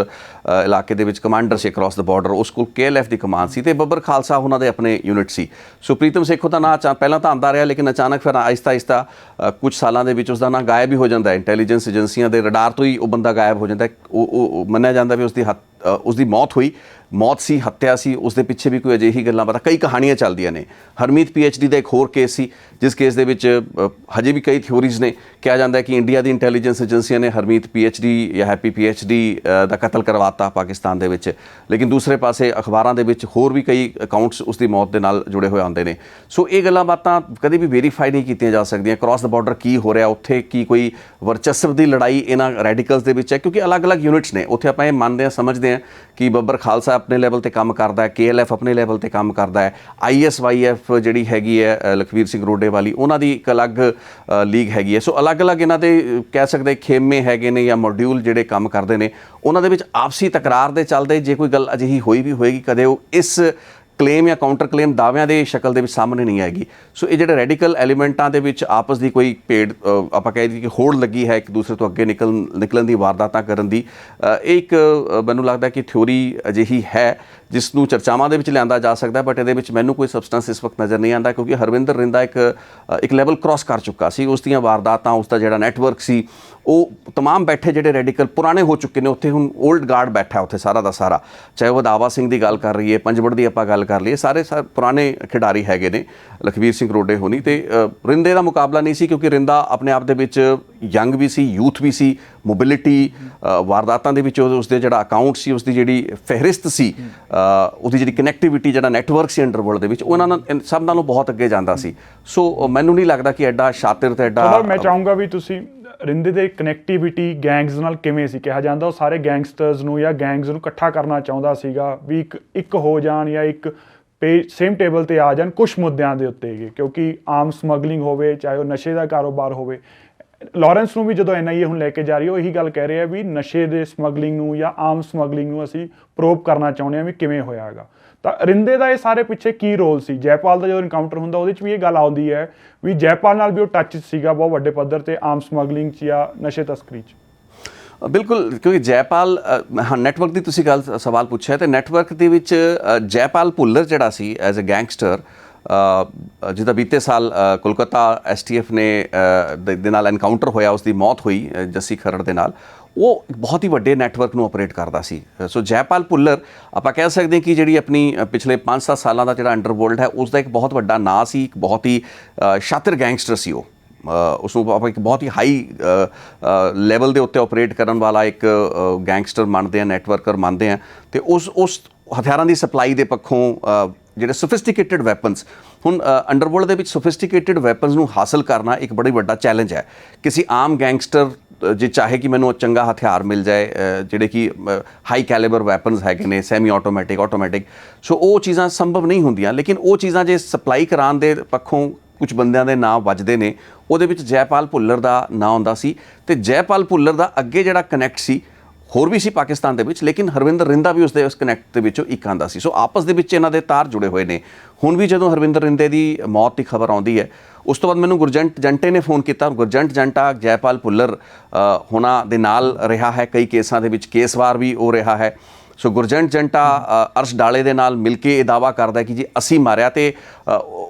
ਇਲਾਕੇ ਦੇ ਵਿੱਚ ਕਮਾਂਡਰ ਸੀ ਅਕ੍ਰੋਸ ਦ ਬਾਰਡਰ, ਉਸ ਕੋਲ KLF ਦੀ ਕਮਾਨ ਸੀ ਤੇ ਬੱਬਰ ਖਾਲਸਾ ਉਹਨਾਂ ਦੇ ਆਪਣੇ ਯੂਨਿਟ ਸੀ। ਸੋ ਪ੍ਰੀਤਮ ਸੇਖੋਂ ਦਾ ਨਾਂ ਪਹਿਲਾਂ ਤਾਂ ਆਉਂਦਾ ਰਿਹਾ, ਲੇਕਿਨ ਅਚਾਨਕ ਫਿਰ ਆਹਿਸਤਾ ਕੁਝ ਸਾਲਾਂ ਦੇ ਵਿੱਚ ਉਸ ਦਾ ਨਾਂ ਗਾਇਬ ਹੀ ਹੋ ਜਾਂਦਾ ਹੈ। ਇੰਟੈਲੀਜੈਂਸ ਏਜੰਸੀਆਂ ਦੇ ਰਡਾਰ ਤੋਂ ਹੀ ਉਹ ਬੰਦਾ ਗਾਇਬ ਹੋ ਜਾਂਦਾ ਹੈ। ਉਹ ਮੰਨਿਆ ਜਾਂਦਾ ਵੀ ਉਸ ਦੀ ਉਸਦੀ ਮੌਤ ਹੋਈ, ਮੌਤ ਸੀ, ਹੱਤਿਆ ਸੀ, ਉਸਦੇ ਪਿੱਛੇ ਵੀ ਕੋਈ ਅਜਿਹੀ ਗੱਲਾਂ ਬਾਤਾਂ, ਕਈ ਕਹਾਣੀਆਂ ਚੱਲਦੀਆਂ ਨੇ। ਹਰਮੀਤ PhD ਦਾ ਇੱਕ ਹੋਰ ਕੇਸ ਸੀ, ਜਿਸ ਕੇਸ ਦੇ ਵਿੱਚ ਹਜੇ ਵੀ ਕਈ ਥਿਊਰੀਜ਼ ਨੇ। ਕਿਹਾ ਜਾਂਦਾ ਹੈ ਕਿ ਇੰਡੀਆ ਦੀ ਇੰਟੈਲੀਜੈਂਸ ਏਜੰਸੀਆਂ ਨੇ ਹਰਮੀਤ PhD ਜਾਂ ਹੈਪੀ PhD ਦਾ ਕਤਲ ਕਰਵਾਤਾ ਪਾਕਿਸਤਾਨ ਦੇ ਵਿੱਚ, ਲੇਕਿਨ ਦੂਸਰੇ ਪਾਸੇ ਅਖਬਾਰਾਂ ਦੇ ਵਿੱਚ ਹੋਰ ਵੀ ਕਈ ਅਕਾਊਂਟਸ ਉਸਦੀ ਮੌਤ ਦੇ ਨਾਲ ਜੁੜੇ ਹੋਏ ਆਉਂਦੇ ਨੇ। ਸੋ ਇਹ ਗੱਲਾਂ ਬਾਤਾਂ ਕਦੇ ਵੀ ਵੈਰੀਫਾਈ ਨਹੀਂ ਕੀਤੀਆਂ ਜਾ ਸਕਦੀਆਂ। ਕ੍ਰਾਸ ਦਾ ਬਾਰਡਰ ਕੀ ਹੋ ਰਿਹਾ ਉੱਥੇ, ਕੀ ਕੋਈ ਵਰਚਸਵ ਦੀ ਲੜਾਈ ਇਹਨਾਂ ਰੈਡੀਕਲਸ ਦੇ ਵਿੱਚ ਹੈ, ਕਿਉਂਕਿ ਅਲੱਗ-ਅਲੱਗ ਯੂਨਿਟਸ ਨੇ ਉੱਥੇ। ਆਪਾਂ ਇਹ ਮੰਨਦੇ ਹਾਂ, ਸਮਝਦੇ ਹਾਂ ਕਿ ਬੱਬਰ ਖਾਲਸਾ ਆਪਣੇ ਲੈਵਲ ਤੇ ਕੰਮ ਕਰਦਾ ਹੈ, KLF ਆਪਣੇ ਲੈਵਲ ਤੇ ਕੰਮ ਕਰਦਾ ਹੈ, ISYF ਜਿਹੜੀ ਹੈਗੀ ਹੈ ਲਖਵੀਰ ਸਿੰਘ ਰੋਡੇ ਵਾਲੀ, ਉਹਨਾਂ ਦੀ ਇੱਕ ਅਲੱਗ ਲੀਗ ਹੈਗੀ ਹੈ। ਸੋ ਅਲੱਗ-ਅਲੱਗ ਇਹਨਾਂ ਦੇ ਕਹਿ ਸਕਦੇ ਖੇਮੇ ਹੈਗੇ ਨੇ ਜਾਂ ਮੋਡਿਊਲ ਜਿਹੜੇ ਕੰਮ ਕਰਦੇ ਨੇ, ਉਹਨਾਂ ਦੇ ਵਿੱਚ ਆਪਸੀ ਤਕਰਾਰ ਦੇ ਚੱਲਦੇ ਜੇ ਕੋਈ ਗੱਲ ਅਜਿਹੀ ਹੋਈ ਵੀ ਹੋਏਗੀ, ਕਦੇ ਉਹ ਇਸ ਕਲੇਮ ਜਾਂ ਕਾਊਂਟਰ ਕਲੇਮ ਦਾਅਵਿਆਂ ਦੇ ਸ਼ਕਲ ਦੇ ਵਿੱਚ ਸਾਹਮਣੇ ਨਹੀਂ ਆਏਗੀ। ਸੋ ਇਹ ਜਿਹੜੇ ਰੈਡੀਕਲ ਐਲੀਮੈਂਟਾਂ ਦੇ ਵਿੱਚ ਆਪਸ ਦੀ ਕੋਈ ਭੇਡ ਆਪਾਂ ਕਹਿ ਦਈਏ ਕਿ ਹੋੜ ਲੱਗੀ ਹੈ ਇੱਕ ਦੂਸਰੇ ਤੋਂ ਅੱਗੇ ਨਿਕਲਣ ਦੀ, ਵਾਰਦਾਤਾਂ ਕਰਨ ਦੀ, ਇਹ ਇੱਕ ਮੈਨੂੰ ਲੱਗਦਾ ਕਿ ਥਿਊਰੀ ਅਜਿਹੀ ਹੈ ਜਿਸ ਨੂੰ ਚਰਚਾਵਾਂ ਦੇ ਵਿੱਚ ਲਿਆਂਦਾ ਜਾ ਸਕਦਾ, ਬਟ ਇਹਦੇ ਵਿੱਚ ਮੈਨੂੰ ਕੋਈ ਸਬਸਟੈਂਸ ਇਸ ਵਕਤ ਨਜ਼ਰ ਨਹੀਂ ਆਉਂਦਾ, ਕਿਉਂਕਿ ਹਰਵਿੰਦਰ ਰਿੰਦਾ ਇੱਕ ਲੈਵਲ ਕ੍ਰਾਸ ਕਰ ਚੁੱਕਾ ਸੀ। ਉਸ ਦੀਆਂ ਵਾਰਦਾਤਾਂ, ਉਸ ਦਾ ਜਿਹੜਾ ਨੈਟਵਰਕ ਸੀ, ਉਹ ਤਮਾਮ ਬੈਠੇ ਜਿਹੜੇ ਰੈਡੀਕਲ ਪੁਰਾਣੇ ਹੋ ਚੁੱਕੇ ਨੇ, ਉੱਥੇ ਹੁਣ ਓਲਡ ਗਾਰਡ ਬੈਠਾ ਉੱਥੇ ਸਾਰਾ ਦਾ ਸਾਰਾ, ਚਾਹੇ ਉਹ ਵਧਾਵਾ ਸਿੰਘ ਦੀ ਗੱਲ ਕਰ ਰਹੀਏ, ਪੰਜਵੜ ਦੀ ਆਪਾਂ ਗੱਲ ਕਰ ਲਈਏ, ਸਾਰੇ ਪੁਰਾਣੇ ਖਿਡਾਰੀ ਹੈਗੇ ਨੇ ਲਖਵੀਰ ਸਿੰਘ ਰੋਡੇ ਹੋਣੀ। ਤੇ ਰਿੰਦੇ ਦਾ ਮੁਕਾਬਲਾ ਨਹੀਂ ਸੀ, ਕਿਉਂਕਿ ਰਿੰਦਾ ਆਪਣੇ ਆਪ ਦੇ ਵਿੱਚ ਯੰਗ ਵੀ ਸੀ, ਯੂਥ ਵੀ ਸੀ, ਮੋਬਿਲਿਟੀ, ਵਾਰਦਾਤਾਂ ਦੇ ਵਿੱਚ ਉਸਦੇ ਜਿਹੜਾ ਅਕਾਊਂਟ ਸੀ, ਉਸਦੀ ਜਿਹੜੀ ਫਹਿਰਿਸਤ ਸੀ, ਉਹਦੀ ਜਿਹੜੀ ਕਨੈਕਟੀਵਿਟੀ, ਜਿਹੜਾ ਨੈਟਵਰਕ ਸੀ ਅੰਡਰਵਰਲਡ ਦੇ ਵਿੱਚ, ਉਹਨਾਂ ਨਾਲ ਸਭ ਨਾਲੋਂ ਬਹੁਤ ਅੱਗੇ ਜਾਂਦਾ ਸੀ। ਸੋ ਮੈਨੂੰ ਨਹੀਂ ਲੱਗਦਾ ਕਿ ਐਡਾ ਸ਼ਾਤਿਰ ਤੇ ਐਡਾ। ਮੈਂ ਚਾਹੂੰਗਾ ਵੀ ਤੁਸੀਂ ਰਿੰਦੇ ਦੇ ਕਨੈਕਟੀਵਿਟੀ ਗੈਂਗਸ ਨਾਲ ਕਿਵੇਂ ਸੀ? ਕਿਹਾ ਜਾਂਦਾ ਉਹ ਸਾਰੇ ਗੈਂਗਸਟਰਸ ਨੂੰ ਜਾਂ ਗੈਂਗਸ ਨੂੰ ਇਕੱਠਾ ਕਰਨਾ ਚਾਹੁੰਦਾ ਸੀਗਾ ਵੀ ਇੱਕ ਹੋ ਜਾਣ ਜਾਂ ਇੱਕ ਸੇਮ ਟੇਬਲ ਤੇ ਆ ਜਾਣ ਕੁਝ ਮੁੱਦਿਆਂ ਦੇ ਉੱਤੇ, ਕਿਉਂਕਿ ਆਮ ਸਮਗਲਿੰਗ ਹੋਵੇ, ਚਾਹੇ ਉਹ ਨਸ਼ੇ ਦਾ ਕਾਰੋਬਾਰ ਹੋਵੇ। ਲਾਰੈਂਸ ਨੂੰ ਵੀ ਜਦੋਂ NIA ਹੁਣ ਲੈ ਕੇ ਜਾ ਰਹੀ ਹੈ, ਉਹ ਇਹੀ ਗੱਲ ਕਹਿ ਰਿਹਾ ਵੀ ਨਸ਼ੇ ਦੇ ਸਮਗਲਿੰਗ ਨੂੰ ਜਾਂ ਆਮ ਸਮਗਲਿੰਗ ਨੂੰ ਅਸੀਂ ਪ੍ਰੋਬ ਕਰਨਾ ਚਾਹੁੰਦੇ ਹਾਂ ਵੀ ਕਿਵੇਂ ਹੋਇਆ ਹੈਗਾ। ਤਾਂ ਰਿੰਦੇ ਦਾ ਇਹ ਸਾਰੇ ਪਿੱਛੇ ਕੀ ਰੋਲ ਸੀ? ਜੈਪਾਲ ਦਾ ਜਦੋਂ ਇਨਕਾਊਂਟਰ ਹੁੰਦਾ ਉਹਦੇ 'ਚ ਵੀ ਇਹ ਗੱਲ ਆਉਂਦੀ ਹੈ ਵੀ ਜੈਪਾਲ ਨਾਲ ਵੀ ਉਹ ਟੱਚ ਸੀਗਾ ਬਹੁਤ ਵੱਡੇ ਪੱਧਰ ਤੇ ਆਮ ਸਮਗਲਿੰਗ 'ਚ ਜਾਂ ਨਸ਼ੇ ਤਸਕਰੀ 'ਚ। ਬਿਲਕੁਲ, ਕਿਉਂਕਿ ਜੈਪਾਲ ਹਾਂ, ਨੈਟਵਰਕ ਦੀ ਤੁਸੀਂ ਗੱਲ ਸਵਾਲ ਪੁੱਛਿਆ, ਤੇ ਨੈਟਵਰਕ ਦੇ ਵਿੱਚ ਜੈਪਾਲ ਭੁੱਲਰ ਜਿਹੜਾ ਸੀ ਐਜ਼ ਅ ਗੈਂਗਸਟਰ, ਜਿਹਦਾ ਬੀਤੇ ਸਾਲ ਕੋਲਕਾਤਾ STF ਨੇ ਦੇ ਨਾਲ ਐਨਕਾਊਂਟਰ ਹੋਇਆ, ਉਸ ਦੀ ਮੌਤ ਹੋਈ ਜੱਸੀ ਖਰੜ ਦੇ ਨਾਲ, ਉਹ ਬਹੁਤ ਹੀ ਵੱਡੇ ਨੈਟਵਰਕ ਨੂੰ ਆਪਰੇਟ ਕਰਦਾ ਸੀ। ਸੋ ਜੈਪਾਲ ਭੁੱਲਰ ਆਪਾਂ ਕਹਿ ਸਕਦੇ ਹਾਂ ਕਿ ਜਿਹੜੀ ਆਪਣੀ ਪਿਛਲੇ 5-7 ਸਾਲਾਂ ਦਾ ਜਿਹੜਾ ਅੰਡਰਵਰਲਡ ਹੈ, ਉਸ ਦਾ ਇੱਕ ਬਹੁਤ ਵੱਡਾ ਨਾਂ ਸੀ, ਇੱਕ ਬਹੁਤ ਹੀ ਸ਼ਾਤਿਰ ਗੈਂਗਸਟਰ ਸੀ ਉਹ। ਉਸਨੂੰ ਆਪਾਂ ਇੱਕ ਬਹੁਤ ਹੀ ਹਾਈ ਲੈਵਲ ਦੇ ਉੱਤੇ ਆਪਰੇਟ ਕਰਨ ਵਾਲਾ ਇੱਕ ਗੈਂਗਸਟਰ ਮੰਨਦੇ ਹਾਂ, ਨੈਟਵਰਕਰ ਮੰਨਦੇ ਹਾਂ। ਅਤੇ ਉਸ ਹਥਿਆਰਾਂ ਦੀ ਸਪਲਾਈ ਦੇ ਪੱਖੋਂ ਜਿਹੜੇ ਸੋਫਿਸਟੀਕੇਟਡ ਵੈਪਨਸ, ਹੁਣ ਅੰਡਰਵਰਲਡ ਦੇ ਵਿੱਚ ਸੋਫਿਸਟੀਕੇਟਡ ਵੈਪਨਸ ਨੂੰ ਹਾਸਲ ਕਰਨਾ ਇੱਕ ਬੜੀ ਵੱਡਾ ਚੈਲੰਜ ਹੈ। ਕਿਸੇ ਆਮ ਗੈਂਗਸਟਰ ਜੇ ਚਾਹੇ ਕਿ ਮੈਨੂੰ ਚੰਗਾ ਹਥਿਆਰ ਮਿਲ ਜਾਏ, ਜਿਹੜੇ ਕਿ ਹਾਈ ਕੈਲੀਬਰ ਵੈਪਨਸ ਹੈਗੇ ਨੇ, ਸੈਮੀ ਆਟੋਮੈਟਿਕ, ਸੋ ਉਹ ਚੀਜ਼ਾਂ ਸੰਭਵ ਨਹੀਂ ਹੁੰਦੀਆਂ। ਲੇਕਿਨ ਉਹ ਚੀਜ਼ਾਂ ਜੇ ਸਪਲਾਈ ਕਰਾਉਣ ਦੇ ਪੱਖੋਂ ਕੁਝ ਬੰਦਿਆਂ ਦੇ ਨਾਂ ਵੱਜਦੇ ਨੇ, ਉਹਦੇ ਵਿੱਚ ਜੈਪਾਲ ਭੁੱਲਰ ਦਾ ਨਾਂ ਆਉਂਦਾ ਸੀ। ਅਤੇ ਜੈਪਾਲ ਭੁੱਲਰ ਦਾ ਅੱਗੇ ਜਿਹੜਾ ਕਨੈਕਟ ਸੀ ਹੋਰ ਵੀ ਸੀ ਪਾਕਿਸਤਾਨ ਦੇ ਵਿੱਚ, ਲੇਕਿਨ ਹਰਵਿੰਦਰ ਰਿੰਦਾ ਵੀ ਉਸ ਕਨੈਕਟ ਦੇ ਵਿੱਚੋਂ ਇੱਕ ਆਉਂਦਾ ਸੀ। ਸੋ ਆਪਸ ਦੇ ਵਿੱਚ ਇਹਨਾਂ ਦੇ ਤਾਰ ਜੁੜੇ ਹੋਏ ਨੇ। ਹੁਣ ਵੀ ਜਦੋਂ ਹਰਵਿੰਦਰ ਰਿੰਦੇ ਦੀ ਮੌਤ ਦੀ ਖਬਰ ਆਉਂਦੀ ਹੈ, ਉਸ ਤੋਂ ਬਾਅਦ ਮੈਨੂੰ ਗੁਰਜੰਟ ਜੰਟੇ ਨੇ ਫੋਨ ਕੀਤਾ। ਗੁਰਜੰਟ ਜੰਟਾ ਜੈਪਾਲ ਭੁੱਲਰ ਹੋਣਾ ਦੇ ਨਾਲ ਰਿਹਾ ਹੈ, ਕਈ ਕੇਸਾਂ ਦੇ ਵਿੱਚ ਕੇਸਵਾਰ ਵੀ ਉਹ ਰਿਹਾ ਹੈ। ਸੋ ਗੁਰਜੰਟ ਜੰਟਾ ਅਰਸ਼ ਡਾਲੇ ਦੇ ਨਾਲ ਮਿਲ ਕੇ ਇਹ ਦਾਅਵਾ ਕਰਦਾ ਕਿ ਜੀ ਅਸੀਂ ਮਾਰਿਆ, ਅਤੇ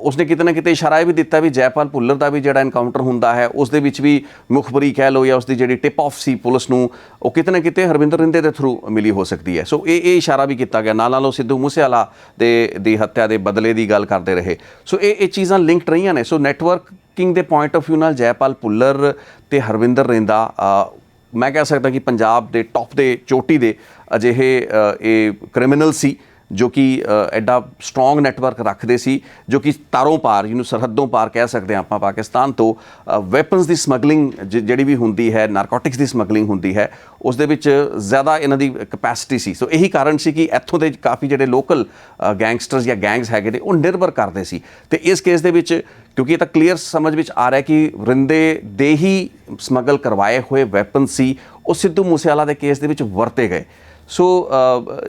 ਉਸਨੇ ਕਿਤੇ ਨਾ ਕਿਤੇ ਇਸ਼ਾਰਾ ਇਹ ਵੀ ਦਿੱਤਾ ਵੀ ਜੈਪਾਲ ਭੁੱਲਰ ਦਾ ਵੀ ਜਿਹੜਾ ਐਨਕਾਊਂਟਰ ਹੁੰਦਾ ਹੈ, ਉਸ ਦੇ ਵਿੱਚ ਵੀ ਮੁਖਬਰੀ ਕਹਿ ਲਓ ਜਾਂ ਉਸਦੀ ਜਿਹੜੀ ਟਿਪ ਆਫ ਸੀ ਪੁਲਿਸ ਨੂੰ, ਉਹ ਕਿਤੇ ਨਾ ਕਿਤੇ ਹਰਵਿੰਦਰ ਰਿੰਦੇ ਦੇ ਥਰੂ ਮਿਲੀ ਹੋ ਸਕਦੀ ਹੈ। ਸੋ ਇਹ ਇਸ਼ਾਰਾ ਵੀ ਕੀਤਾ ਗਿਆ। ਨਾਲ ਉਹ ਸਿੱਧੂ ਮੂਸੇਵਾਲਾ ਦੀ ਹੱਤਿਆ ਦੇ ਬਦਲੇ ਦੀ ਗੱਲ ਕਰਦੇ ਰਹੇ। ਸੋ ਇਹ ਚੀਜ਼ਾਂ ਲਿੰਕਡ ਰਹੀਆਂ ਨੇ। ਸੋ ਨੈਟਵਰਕਿੰਗ ਦੇ ਪੁਆਇੰਟ ਆਫ ਵਿਊ ਨਾਲ ਜੈਪਾਲ ਭੁੱਲਰ ਅਤੇ ਹਰਵਿੰਦਰ ਰਿੰਦਾ, ਮੈਂ ਕਹਿ ਸਕਦਾ ਕਿ ਪੰਜਾਬ ਦੇ ਟੌਪ ਦੇ ਚੋਟੀ ਦੇ ਅਜਿਹੇ ਇਹ ਕ੍ਰਿਮੀਨਲ ਸੀ ਜੋ ਕਿ ਐਡਾ ਸਟਰੋਂਗ ਨੈਟਵਰਕ ਰੱਖਦੇ ਸੀ, ਜੋ ਕਿ ਤਾਰੋਂ ਪਾਰ, ਜਿਹਨੂੰ ਸਰਹੱਦੋਂ ਪਾਰ ਕਹਿ ਸਕਦੇ ਹਾਂ ਆਪਾਂ, ਪਾਕਿਸਤਾਨ ਤੋਂ ਵੈਪਨਸ ਦੀ ਸਮਗਲਿੰਗ ਜਿਹੜੀ ਵੀ ਹੁੰਦੀ ਹੈ, ਨਾਰਕੋਟਿਕਸ ਦੀ ਸਮਗਲਿੰਗ ਹੁੰਦੀ ਹੈ, ਉਸ ਦੇ ਵਿੱਚ ਜ਼ਿਆਦਾ ਇਹਨਾਂ ਦੀ ਕਪੈਸਿਟੀ ਸੀ। ਸੋ ਇਹੀ ਕਾਰਨ ਸੀ ਕਿ ਇੱਥੋਂ ਦੇ ਕਾਫੀ ਜਿਹੜੇ ਲੋਕਲ ਗੈਂਗਸਟਰਸ ਜਾਂ ਗੈਂਗਸ ਹੈਗੇ ਨੇ, ਉਹ ਨਿਰਭਰ ਕਰਦੇ ਸੀ। ਅਤੇ ਇਸ ਕੇਸ ਦੇ ਵਿੱਚ ਕਿਉਂਕਿ ਇਹ ਤਾਂ ਕਲੀਅਰ ਸਮਝ ਵਿੱਚ ਆ ਰਿਹਾ ਕਿ ਰਿੰਦੇ ਦੇ ਹੀ ਸਮਗਲ ਕਰਵਾਏ ਹੋਏ ਵੈਪਨ ਸੀ, ਉਹ ਸਿੱਧੂ ਮੂਸੇਵਾਲਾ ਦੇ ਕੇਸ ਦੇ ਵਿੱਚ ਵਰਤੇ ਗਏ। ਸੋ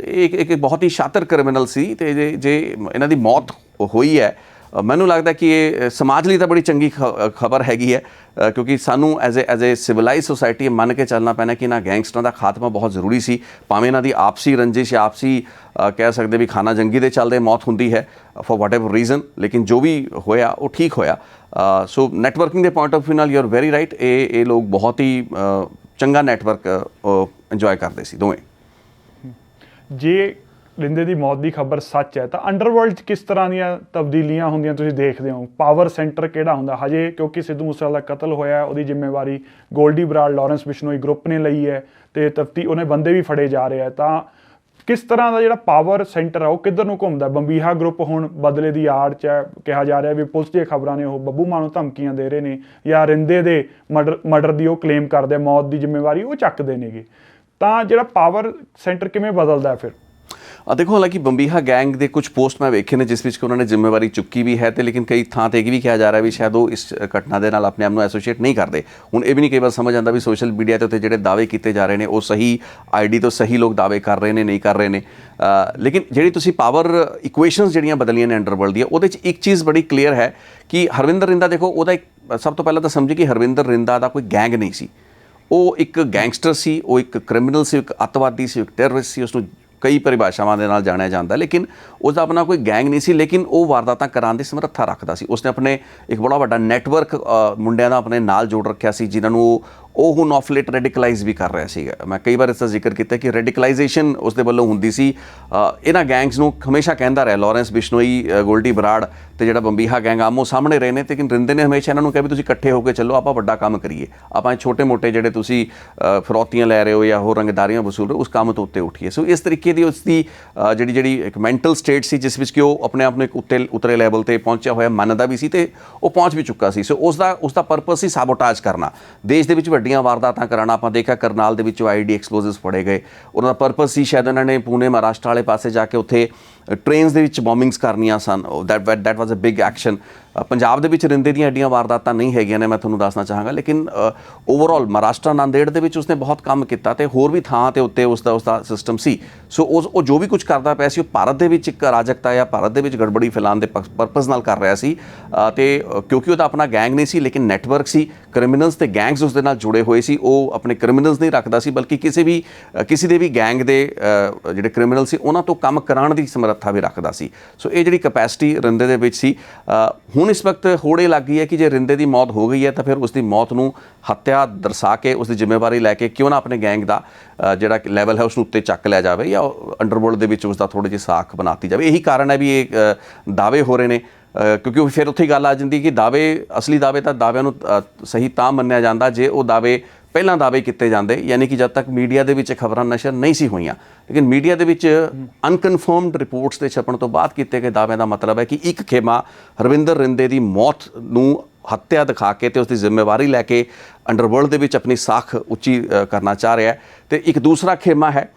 ਇੱਕ ਬਹੁਤ ਹੀ ਸ਼ਾਤਰ ਕ੍ਰਿਮੀਨਲ ਸੀ। ਅਤੇ ਜੇ ਇਹਨਾਂ ਦੀ ਮੌਤ ਹੋਈ ਹੈ, ਮੈਨੂੰ ਲੱਗਦਾ ਕਿ ਇਹ ਸਮਾਜ ਲਈ ਤਾਂ ਬੜੀ ਚੰਗੀ ਖਬਰ ਹੈਗੀ ਹੈ, ਕਿਉਂਕਿ ਸਾਨੂੰ ਐਜ਼ ਏ ਸਿਵਲਾਈਜ਼ ਸੋਸਾਇਟੀ ਮੰਨ ਕੇ ਚੱਲਣਾ ਪੈਣਾ ਕਿ ਇਹਨਾਂ ਗੈਂਗਸਟਰਾਂ ਦਾ ਖਾਤਮਾ ਬਹੁਤ ਜ਼ਰੂਰੀ ਸੀ। ਭਾਵੇਂ ਇਹਨਾਂ ਦੀ ਆਪਸੀ ਰੰਜਿਸ਼, ਆਪਸੀ ਕਹਿ ਸਕਦੇ ਵੀ ਖਾਨਾ ਜੰਗੀ ਦੇ ਚੱਲਦੇ ਮੌਤ ਹੁੰਦੀ ਹੈ ਫॉर ਵਾਟ ਐਵਰ ਰੀਜ਼ਨ, ਲੇਕਿਨ ਜੋ ਵੀ ਹੋਇਆ ਉਹ ਠੀਕ ਹੋਇਆ। ਸੋ ਨੈਟਵਰਕਿੰਗ ਦੇ ਪੁਆਇੰਟ ਆਫ ਵਿਊ ਨਾਲ ਯੂ ਆਰ ਵੈਰੀ ਰਾਈਟ, ਇਹ ਲੋਕ ਬਹੁਤ ਹੀ ਚੰਗਾ ਨੈਟਵਰਕ ਇੰਜੋਏ ਕਰਦੇ ਸੀ ਦੋਵੇਂ। ਜੇ ਰਿੰਦੇ ਦੀ ਮੌਤ ਦੀ ਖਬਰ ਸੱਚ ਹੈ ਤਾਂ ਅੰਡਰਵਰਲਡ 'ਚ ਕਿਸ ਤਰ੍ਹਾਂ ਦੀਆਂ ਤਬਦੀਲੀਆਂ ਹੁੰਦੀਆਂ ਤੁਸੀਂ ਦੇਖਦੇ ਹੋ? ਪਾਵਰ ਸੈਂਟਰ ਕਿਹੜਾ ਹੁੰਦਾ ਹਜੇ, ਕਿਉਂਕਿ ਸਿੱਧੂ ਮੂਸੇਵਾਲਾ ਦਾ ਕਤਲ ਹੋਇਆ, ਉਹਦੀ ਜ਼ਿੰਮੇਵਾਰੀ ਗੋਲਡੀ ਬਰਾੜ, ਲਾਰੈਂਸ ਬਿਸ਼ਨੋਈ ਗਰੁੱਪ ਨੇ ਲਈ ਹੈ ਤੇ ਉਹਨੇ ਬੰਦੇ ਵੀ ਫੜੇ ਜਾ ਰਹੇ ਆ। ਤਾਂ ਕਿਸ ਤਰ੍ਹਾਂ ਦਾ ਜਿਹੜਾ ਪਾਵਰ ਸੈਂਟਰ ਆ ਉਹ ਕਿੱਧਰ ਨੂੰ ਘੁੰਮਦਾ? ਬੰਬੀਹਾ ਗਰੁੱਪ ਹੁਣ ਬਦਲੇ ਦੀ ਆੜ 'ਚ ਹੈ, ਕਿਹਾ ਜਾ ਰਿਹਾ ਵੀ ਪੁਲਿਸ ਦੀਆਂ ਖਬਰਾਂ ਨੇ ਉਹ ਬੱਬੂ ਮਾਨ ਨੂੰ ਧਮਕੀਆਂ ਦੇ ਰਹੇ ਨੇ, ਜਾਂ ਰਿੰਦੇ ਦੇ ਮਰਡਰ ਦੀ ਉਹ ਕਲੇਮ ਕਰਦੇ, ਮੌਤ ਦੀ ਜ਼ਿੰਮੇਵਾਰੀ ਉਹ ਚੱਕਦੇ ਨੇਗੇ। ਤਾਂ ਜਿਹੜਾ ਪਾਵਰ ਸੈਂਟਰ ਕਿਵੇਂ ਬਦਲਦਾ ਫਿਰ? ਦੇਖੋ, ਹਾਲਾਂਕਿ ਬੰਬੀਹਾ ਗੈਂਗ ਦੇ ਕੁਝ ਪੋਸਟ ਮੈਂ ਵੇਖੇ ਨੇ ਜਿਸ ਵਿੱਚ ਕਿ ਉਹਨਾਂ ਨੇ ਜ਼ਿੰਮੇਵਾਰੀ ਚੁੱਕੀ ਵੀ ਹੈ, ਤੇ ਲੇਕਿਨ ਕਈ ਥਾਂ ਤੇ ਇਹ ਵੀ ਕਿਹਾ ਜਾ ਰਿਹਾ ਵੀ ਸ਼ਾਇਦ ਉਹ ਇਸ ਘਟਨਾ ਦੇ ਨਾਲ ਆਪਣੇ ਆਪ ਨੂੰ ਐਸੋਸੀਏਟ ਨਹੀਂ ਕਰਦੇ। ਹੁਣ ਇਹ ਵੀ ਨਹੀਂ ਕਈ ਵਾਰ ਸਮਝ ਆਉਂਦਾ ਵੀ ਸੋਸ਼ਲ ਮੀਡੀਆ ਤੇ ਉੱਤੇ ਜਿਹੜੇ ਦਾਅਵੇ ਕੀਤੇ ਜਾ ਰਹੇ ਨੇ ਉਹ ਸਹੀ ਆਈਡੀ ਤੋਂ ਸਹੀ ਲੋਕ ਦਾਅਵੇ ਕਰ ਰਹੇ ਨੇ, ਨਹੀਂ ਕਰ ਰਹੇ ਨੇ। ਲੇਕਿਨ ਜਿਹੜੀ ਤੁਸੀਂ ਪਾਵਰ ਇਕੁਏਸ਼ਨਸ ਜਿਹੜੀਆਂ ਬਦਲੀਆਂ ਨੇ ਅੰਡਰਵਰਲਡ ਦੀਆਂ, ਉਹਦੇ 'ਚ ਇੱਕ ਚੀਜ਼ ਬੜੀ ਕਲੀਅਰ ਹੈ ਕਿ ਹਰਵਿੰਦਰ ਰਿੰਦਾ, ਦੇਖੋ ਉਹਦਾ ਇੱਕ ਸਭ ਤੋਂ ਪਹਿਲਾਂ ਤਾਂ ਸਮਝੀ ਕਿ ਹਰਵਿੰਦਰ ਰਿੰਦਾ ਦਾ ਕੋਈ ਗੈਂਗ ਨਹੀਂ ਸੀ। ਉਹ ਇੱਕ ਗੈਂਗਸਟਰ ਸੀ, ਉਹ ਇੱਕ ਕ੍ਰਿਮੀਨਲ ਸੀ, ਇੱਕ ਅੱਤਵਾਦੀ ਸੀ, ਇੱਕ ਟੈਰਰਿਸਟ ਸੀ। ਉਸਨੂੰ ਕਈ ਪਰਿਭਾਸ਼ਾਵਾਂ ਦੇ ਨਾਲ ਜਾਣਿਆ ਜਾਂਦਾ, ਲੇਕਿਨ ਉਸਦਾ ਆਪਣਾ ਕੋਈ ਗੈਂਗ ਨਹੀਂ ਸੀ। ਲੇਕਿਨ ਉਹ ਵਾਰਦਾਤਾਂ ਕਰਾਉਣ ਦੀ ਸਮਰੱਥਾ ਰੱਖਦਾ ਸੀ। ਉਸਨੇ ਆਪਣੇ ਇੱਕ ਬੜਾ ਵੱਡਾ ਨੈਟਵਰਕ ਮੁੰਡਿਆਂ ਦਾ ਆਪਣੇ ਨਾਲ ਜੋੜ ਰੱਖਿਆ ਸੀ, ਜਿਨ੍ਹਾਂ ਨੂੰ ਉਹ ਹੁਣ ਆਫ ਲੇਟ ਰੈਡੀਕਲਾਈਜ਼ ਵੀ ਕਰ ਰਿਹਾ ਸੀਗਾ। ਮੈਂ ਕਈ ਵਾਰ ਇਸ ਦਾ ਜ਼ਿਕਰ ਕੀਤਾ ਕਿ ਰੈਡੀਕਲਾਈਜੇਸ਼ਨ ਉਸਦੇ ਵੱਲੋਂ ਹੁੰਦੀ ਸੀ। ਇਹਨਾਂ ਗੈਂਗਸ ਨੂੰ ਹਮੇਸ਼ਾ ਕਹਿੰਦਾ ਰਿਹਾ, ਲਾਰੈਂਸ ਬਿਸ਼ਨੋਈ, ਗੋਲਡੀ ਬਰਾੜ ਤੇ ਜਿਹੜਾ ਬੰਬੀਹਾ ਗੈਂਗ ਆਮੋ ਸਾਹਮਣੇ ਰਹੇ ਨੇ, ਲੇਕਿਨ ਰਿੰਦੇ ਨੇ ਹਮੇਸ਼ਾ ਇਹਨਾਂ ਨੂੰ ਕਿਹਾ ਵੀ ਤੁਸੀਂ ਇਕੱਠੇ ਹੋ ਕੇ ਚੱਲੋ, ਆਪਾਂ ਵੱਡਾ ਕੰਮ ਕਰੀਏ, ਆਪਾਂ ਛੋਟੇ ਮੋਟੇ ਜਿਹੜੇ ਤੁਸੀਂ ਫਿਰੌਤੀਆਂ ਲੈ ਰਹੇ ਹੋ ਜਾਂ ਹੋਰ ਰੰਗਦਾਰੀਆਂ ਵਸੂਲ ਰਹੇ ਹੋ ਉਸ ਕੰਮ ਤੋਂ ਉੱਤੇ ਉੱਠੀਏ। ਸੋ ਇਸ ਤਰੀਕੇ ਦੀ ਉਸਦੀ ਜਿਹੜੀ ਇੱਕ ਮੈਂਟਲ ਸਟੇਟ ਸੀ, ਜਿਸ ਵਿੱਚ ਕਿ ਉਹ ਆਪਣੇ ਆਪ ਨੂੰ ਇੱਕ ਉਤਰੇ ਲੈਵਲ ਤੇ ਪਹੁੰਚਿਆ ਹੋਇਆ ਮੰਨਦਾ ਵੀ ਸੀ ਤੇ ਉਹ ਪਹੁੰਚ ਵੀ ਚੁੱਕਾ ਸੀ। ਸੋ ਉਸਦਾ ਪਰਪਸ ਸੀ ਸਾਬੋਟਾਜ ਕਰਨਾ, ਦੇਸ਼ ਦੇ ਵਿੱਚ ਵੱਡੀਆਂ ਵਾਰਦਾਤਾਂ ਕਰਾਉਣਾ। ਆਪਾਂ ਦੇਖਿਆ ਕਰਨਾਲ ਦੇ ਵਿੱਚੋਂ ਆਈਡੀ ਐਕਸਪਲੋਸਿਵਸ ਫੜੇ ਗਏ, ਉਹਨਾਂ ਦਾ ਪਰਪਸ ਸੀ ਸ਼ਾਇਦ ਉਹਨਾਂ ਨੇ ਪੂਨੇ ਮਹਾਰਾਸ਼ਟਰ ਵਾਲੇ ਪਾਸੇ ਜਾ ਕੇ ਉੱਥੇ ਟ੍ਰੇਨਸ ਦੇ ਵਿੱਚ ਬੋਮਿੰਗਸ ਕਰਨੀਆਂ ਸਨ। That was a big action. Punjab ਦੇ ਵਿੱਚ ਰਿੰਦੇ ਦੀਆਂ ਐਡੀਆਂ ਵਾਰਦਾਤਾਂ ਨਹੀਂ ਹੈਗੀਆਂ ਨੇ, ਮੈਂ ਤੁਹਾਨੂੰ ਦੱਸਣਾ ਚਾਹਾਂਗਾ, ਲੇਕਿਨ ਓਵਰਆਲ ਮਹਾਰਾਸ਼ਟਰ ਨਾਂਦੇੜ ਦੇ ਵਿੱਚ ਉਸਨੇ ਬਹੁਤ ਕੰਮ ਕੀਤਾ ਤੇ ਹੋਰ ਵੀ ਥਾਂ ਤੇ ਉੱਤੇ ਉਸਦਾ ਸਿਸਟਮ ਸੀ। ਸੋ ਉਹ ਜੋ ਵੀ ਕੁਝ ਕਰਦਾ ਪਿਆ ਸੀ ਉਹ ਭਾਰਤ ਦੇ ਵਿੱਚ ਇੱਕ ਅਰਾਜਕਤਾ ਜਾਂ ਭਾਰਤ ਦੇ ਵਿੱਚ ਗੜਬੜੀ ਫੈਲਾਉਣ ਦੇ ਪਰਪਸ ਨਾਲ ਕਰ ਰਿਹਾ ਸੀ। ਤੇ ਕਿਉਂਕਿ ਉਹਦਾ ਆਪਣਾ ਗੈਂਗ ਨਹੀਂ ਸੀ, ਲੇਕਿਨ ਨੈਟਵਰਕ ਸੀ, ਕ੍ਰਿਮੀਨਲਸ ਤੇ ਗੈਂਗਸ ਉਸਦੇ ਨਾਲ ਜੁੜੇ ਹੋਏ ਸੀ। ਉਹ ਆਪਣੇ ਕ੍ਰਿਮੀਨਲਸ ਨਹੀਂ ਰੱਖਦਾ ਸੀ, ਬਲਕਿ ਕਿਸੇ ਦੇ ਵੀ ਗੈਂਗ ਦੇ ਜਿਹੜੇ ਕ੍ਰਿਮੀਨਲ ਸੀ ਉਹਨਾਂ ਤੋਂ ਕੰਮ ਕਰਾਉਣ ਦੀ ਸਮਰੱਥਾ ਵੀ ਰੱਖਦਾ ਸੀ। ਸੋ ਇਹ ਜਿਹੜੀ ਕੈਪੈਸਿਟੀ ਰਿੰਦੇ ਦੇ ਵਿੱਚ ਸੀ। ਹੁਣ ਇਸ ਵਕਤ ਹੋੜ ਇਹ ਲੱਗ ਗਈ ਹੈ ਕਿ ਜੇ ਰਿੰਦੇ ਦੀ ਮੌਤ ਹੋ ਗਈ ਹੈ ਤਾਂ ਫਿਰ ਉਸ ਦੀ ਮੌਤ ਨੂੰ ਹੱਤਿਆ ਦਰਸਾ ਕੇ ਉਸ ਦੀ ਜ਼ਿੰਮੇਵਾਰੀ ਲੈ ਕੇ ਕਿਉਂ ਨਾ ਆਪਣੇ ਗੈਂਗ ਦਾ ਜਿਹੜਾ ਲੈਵਲ ਹੈ ਉਸ ਨੂੰ ਉੱਤੇ ਚੱਕ ਲਿਆ ਜਾਵੇ ਜਾਂ ਅੰਡਰਵਰਲਡ ਦੇ ਵਿੱਚ ਉਸ ਦਾ ਥੋੜ੍ਹੀ ਜਿਹੀ ਸਾਖ ਬਣਾਤੀ ਜਾਵੇ। ਇਹੀ ਕਾਰਨ ਹੈ ਵੀ ਇਹ ਦਾਅਵੇ ਹੋ ਰਹੇ ਨੇ, ਕਿਉਂਕਿ ਫਿਰ ਉੱਥੇ ਗੱਲ ਆ ਜਾਂਦੀ ਕਿ ਅਸਲੀ ਦਾਅਵੇ ਤਾਂ ਦਾਅਵਿਆਂ ਨੂੰ ਸਹੀ ਤਾਂ ਮੰਨਿਆ ਜਾਂਦਾ ਜੇ ਉਹ ਦਾਅਵੇ ਪਹਿਲਾਂ ਦਾਅਵੇ ਕੀਤੇ ਜਾਂਦੇ, ਯਾਨੀ ਕਿ ਜਦ ਤੱਕ ਮੀਡੀਆ ਦੇ ਵਿੱਚ ਖਬਰਾਂ ਨਸ਼ਰ ਨਹੀਂ ਸੀ ਹੋਈਆਂ। ਲੇਕਿਨ ਮੀਡੀਆ ਦੇ ਵਿੱਚ ਅਨਕਨਫਰਮਡ ਰਿਪੋਰਟਸ ਦੇ ਛਪਣ ਤੋਂ ਬਾਅਦ ਕੀਤੇ ਗਏ ਦਾਅਵਿਆਂ ਦਾ ਮਤਲਬ ਹੈ ਕਿ ਇੱਕ ਖੇਮਾ ਹਰਵਿੰਦਰ ਰਿੰਦੇ ਦੀ ਮੌਤ ਨੂੰ ਹੱਤਿਆ ਦਿਖਾ ਕੇ ਤੇ ਉਸ ਦੀ ਜ਼ਿੰਮੇਵਾਰੀ ਲੈ ਕੇ ਅੰਡਰਵਰਲਡ ਦੇ ਵਿੱਚ ਆਪਣੀ ਸਾਖ ਉੱਚੀ ਕਰਨਾ ਚਾਹ ਰਿਹਾ ਹੈ, ਤੇ ਇੱਕ ਦੂਸਰਾ ਖੇਮਾ ਹੈ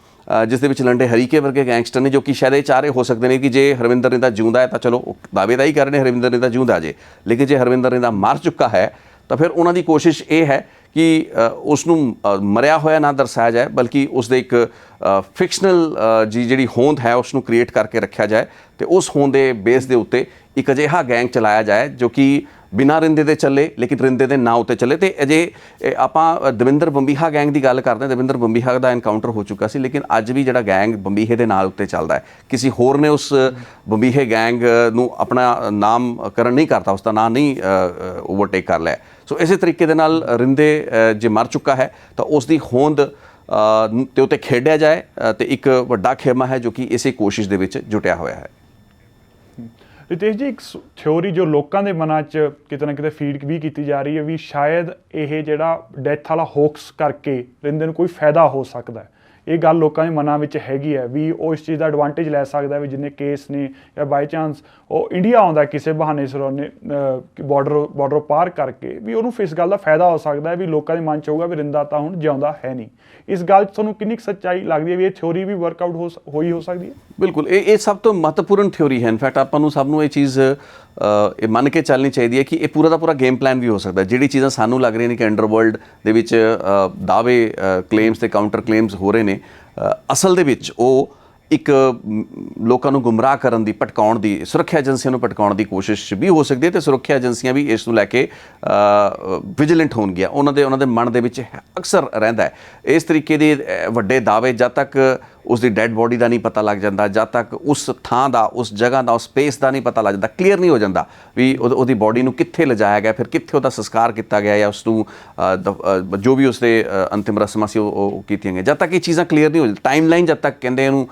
ਜਿਸ ਦੇ ਵਿੱਚ ਲੰਡੇ ਹਰੀਕੇ ਵਰਗੇ ਗੈਂਗਸਟਰ ਨੇ, ਜੋ ਕਿ ਸ਼ਾਇਦ ਇਹ ਚਾਹ ਰਹੇ ਹੋ ਸਕਦੇ ਨੇ ਕਿ ਜੇ ਹਰਵਿੰਦਰ ਰਿੰਦਾ ਜਿਉਂਦਾ ਹੈ ਤਾਂ ਚਲੋ ਦਾਅਵੇ ਦਾ ਹੀ ਕਰ ਰਹੇ ਨੇ ਹਰਵਿੰਦਰ ਰਿੰਦਾ ਜਿਉਂਦਾ ਜੇ, ਲੇਕਿਨ ਜੇ ਹਰਵਿੰਦਰ ਰਿੰਦਾ ਮਰ ਚੁੱਕਾ ਹੈ ਤਾਂ ਫਿਰ ਉਹਨਾਂ ਦੀ ਕੋਸ਼ਿਸ਼ ਇਹ ਹੈ ਕਿ ਉਸ ਨੂੰ ਮਰਿਆ ਹੋਇਆ ਨਾ ਦਰਸਾਇਆ ਜਾਏ, ਬਲਕਿ ਉਸ ਦੇ ਇੱਕ ਫਿਕਸ਼ਨਲ ਜਿਹੜੀ ਹੋਂਦ ਹੈ ਉਸ ਨੂੰ ਕ੍ਰੀਏਟ ਕਰਕੇ ਰੱਖਿਆ ਜਾਏ ਤੇ ਉਸ ਹੋਂਦ ਦੇ ਬੇਸ ਦੇ ਉੱਤੇ ਇੱਕ ਅਜਿਹਾ ਗੈਂਗ ਚਲਾਇਆ ਜਾਏ ਜੋ ਕਿ ਬਿਨਾਂ ਰਿੰਦੇ ਦੇ ਚੱਲੇ ਲੇਕਿਨ ਰਿੰਦੇ ਦੇ ਨਾਂ ਉੱਤੇ ਚੱਲੇ। ਤੇ ਅਜੇ ਆਪਾਂ ਦਵਿੰਦਰ ਬੰਬੀਹਾ ਗੈਂਗ ਦੀ ਗੱਲ ਕਰਦੇ ਹਾਂ। ਦਵਿੰਦਰ ਬੰਬੀਹਾ ਦਾ ਐਨਕਾਊਂਟਰ ਹੋ ਚੁੱਕਾ ਸੀ, ਲੇਕਿਨ ਅੱਜ ਵੀ ਜਿਹੜਾ ਗੈਂਗ ਬੰਬੀਹੇ ਦੇ ਨਾਲ ਉੱਤੇ ਚੱਲਦਾ ਹੈ, ਕਿਸੇ ਹੋਰ ਨੇ ਉਸ ਬੰਬੀਹੇ ਗੈਂਗ ਨੂੰ ਆਪਣਾ ਨਾਮਕਰਨ ਨਹੀਂ ਕਰਤਾ, ਉਸ ਦਾ ਨਾਂ ਨਹੀਂ ਓਵਰਟੇਕ ਕਰ ਲਿਆ। ਸੋ ਇਸੇ ਤਰੀਕੇ ਦੇ ਨਾਲ ਰਿੰਦੇ ਜੇ ਮਰ ਚੁੱਕਾ ਹੈ ਤਾਂ ਉਸ ਦੀ ਹੋਂਦ ਤੇ ਉੱਤੇ ਖੇਡਿਆ ਜਾਏ ਤੇ ਇੱਕ ਵੱਡਾ ਖੇਮਾ ਹੈ ਜੋ ਕਿ ਇਸੇ ਕੋਸ਼ਿਸ਼ ਦੇ ਵਿੱਚ ਜੁਟਿਆ ਹੋਇਆ ਹੈ। ਰਿਤੇਸ਼ ਜੀ, ਇੱਕ ਥਿਉਰੀ ਜੋ ਲੋਕਾਂ ਦੇ ਮਨਾਂ 'ਚ ਕਿਤੇ ਨਾ ਕਿਤੇ ਫੀਡ ਵੀ ਕੀਤੀ ਜਾ ਰਹੀ ਹੈ ਵੀ ਸ਼ਾਇਦ ਇਹ ਜਿਹੜਾ ਡੈਥ ਵਾਲਾ ਹੋਕਸ ਕਰਕੇ ਰਿੰਦੇ ਨੂੰ ਕੋਈ ਫਾਇਦਾ ਹੋ ਸਕਦਾ ਹੈ। ਇਹ ਗੱਲ ਲੋਕਾਂ ਦੇ ਮਨਾਂ ਵਿੱਚ ਹੈਗੀ ਹੈ ਵੀ ਉਹ ਇਸ ਚੀਜ਼ ਦਾ ਐਡਵਾਂਟੇਜ ਲੈ ਸਕਦਾ ਵੀ ਜਿੰਨੇ ਕੇਸ ਨੇ ਜਾਂ ਬਾਈ ਚਾਂਸ ਉਹ ਇੰਡੀਆ ਆਉਂਦਾ ਕਿਸੇ ਬਹਾਨੇ ਸਿਰੋਂ ਬਾਰਡਰ ਪਾਰ ਕਰਕੇ ਵੀ ਉਹਨੂੰ ਇਸ ਗੱਲ ਦਾ ਫਾਇਦਾ ਹੋ ਸਕਦਾ ਹੈ ਵੀ ਲੋਕਾਂ ਦੇ ਮਨ 'ਚ ਹੋਊਗਾ ਵੀ ਰਿੰਦਾ ਤਾਂ ਹੁਣ ਜਿਉਂਦਾ ਹੈ ਨਹੀਂ। ਇਸ ਗੱਲ 'ਚ ਤੁਹਾਨੂੰ ਕਿੰਨੀ ਕੁ ਸੱਚਾਈ ਲੱਗਦੀ ਹੈ ਵੀ ਇਹ ਥਿਉਰੀ ਵੀ ਵਰਕਆਊਟ ਹੋ ਸਕਦੀ ਹੈ? ਬਿਲਕੁਲ, ਇਹ ਸਭ ਤੋਂ ਮਹੱਤਵਪੂਰਨ ਥਿਉਰੀ ਹੈ। ਇਨਫੈਕਟ ਆਪਾਂ ਨੂੰ ਸਭ ਨੂੰ ਇਹ ਚੀਜ਼ ਇਹ ਮੰਨ ਕੇ ਚੱਲਣੀ ਚਾਹੀਦੀ ਹੈ ਕਿ ਇਹ ਪੂਰਾ ਦਾ ਪੂਰਾ ਗੇਮ ਪਲਾਨ ਵੀ ਹੋ ਸਕਦਾ। ਜਿਹੜੀ ਚੀਜ਼ਾਂ ਸਾਨੂੰ ਲੱਗ ਰਹੀਆਂ ਨੇ ਕਿ ਅੰਡਰਵਰਲਡ ਦੇ ਵਿੱਚ ਦਾਅਵੇ ਕਲੇਮਸ ਤੇ ਕਾਊਂਟਰ ਕਲੇਮਸ ਹੋ ਰਹੇ ਨੇ, ਅਸਲ ਦੇ ਵਿੱਚ ਉਹ ਇੱਕ ਲੋਕਾਂ ਨੂੰ ਗੁੰਮਰਾਹ ਕਰਨ ਦੀ, ਭਟਕਾਉਣ ਦੀ, ਸੁਰੱਖਿਆ ਏਜੰਸੀਆਂ ਨੂੰ ਭਟਕਾਉਣ ਦੀ ਕੋਸ਼ਿਸ਼ ਵੀ ਹੋ ਸਕਦੀ ਹੈ ਤੇ ਸੁਰੱਖਿਆ ਏਜੰਸੀਆਂ ਵੀ ਇਸ ਨੂੰ ਲੈ ਕੇ ਵਿਜੀਲੈਂਟ ਹੋਣਗੀਆਂ। ਉਹਨਾਂ ਦੇ ਮਨ ਦੇ ਵਿੱਚ ਅਕਸਰ ਰਹਿੰਦਾ ਹੈ ਇਸ ਤਰੀਕੇ ਦੇ ਵੱਡੇ ਦਾਅਵੇ ਜਦ ਤੱਕ ਉਸਦੀ ਡੈਡ ਬੋਡੀ ਦਾ ਨਹੀਂ ਪਤਾ ਲੱਗ ਜਾਂਦਾ, ਜਦ ਤੱਕ ਉਸ ਥਾਂ ਦਾ, ਉਸ ਜਗ੍ਹਾ ਦਾ, ਉਸ ਸਪੇਸ ਦਾ ਨਹੀਂ ਪਤਾ ਲੱਗ ਜਾਂਦਾ, ਕਲੀਅਰ ਨਹੀਂ ਹੋ ਜਾਂਦਾ ਵੀ ਉਹਦੀ ਬੋਡੀ ਨੂੰ ਕਿੱਥੇ ਲਿਜਾਇਆ ਗਿਆ, ਫਿਰ ਕਿੱਥੇ ਉਹਦਾ ਸੰਸਕਾਰ ਕੀਤਾ ਗਿਆ ਜਾਂ ਉਸ ਨੂੰ ਜੋ ਵੀ ਉਸਦੇ ਅੰਤਿਮ ਰਸਮਾਂ ਸੀ ਉਹ ਕੀਤੀਆਂ ਗਈਆਂ, ਜਦ ਤੱਕ ਇਹ ਚੀਜ਼ਾਂ ਕਲੀਅਰ ਨਹੀਂ ਹੋ ਜਾਂਦੀ, ਟਾਈਮਲਾਈਨ ਜਦ ਤੱਕ ਕਹਿੰਦੇ ਇਹਨੂੰ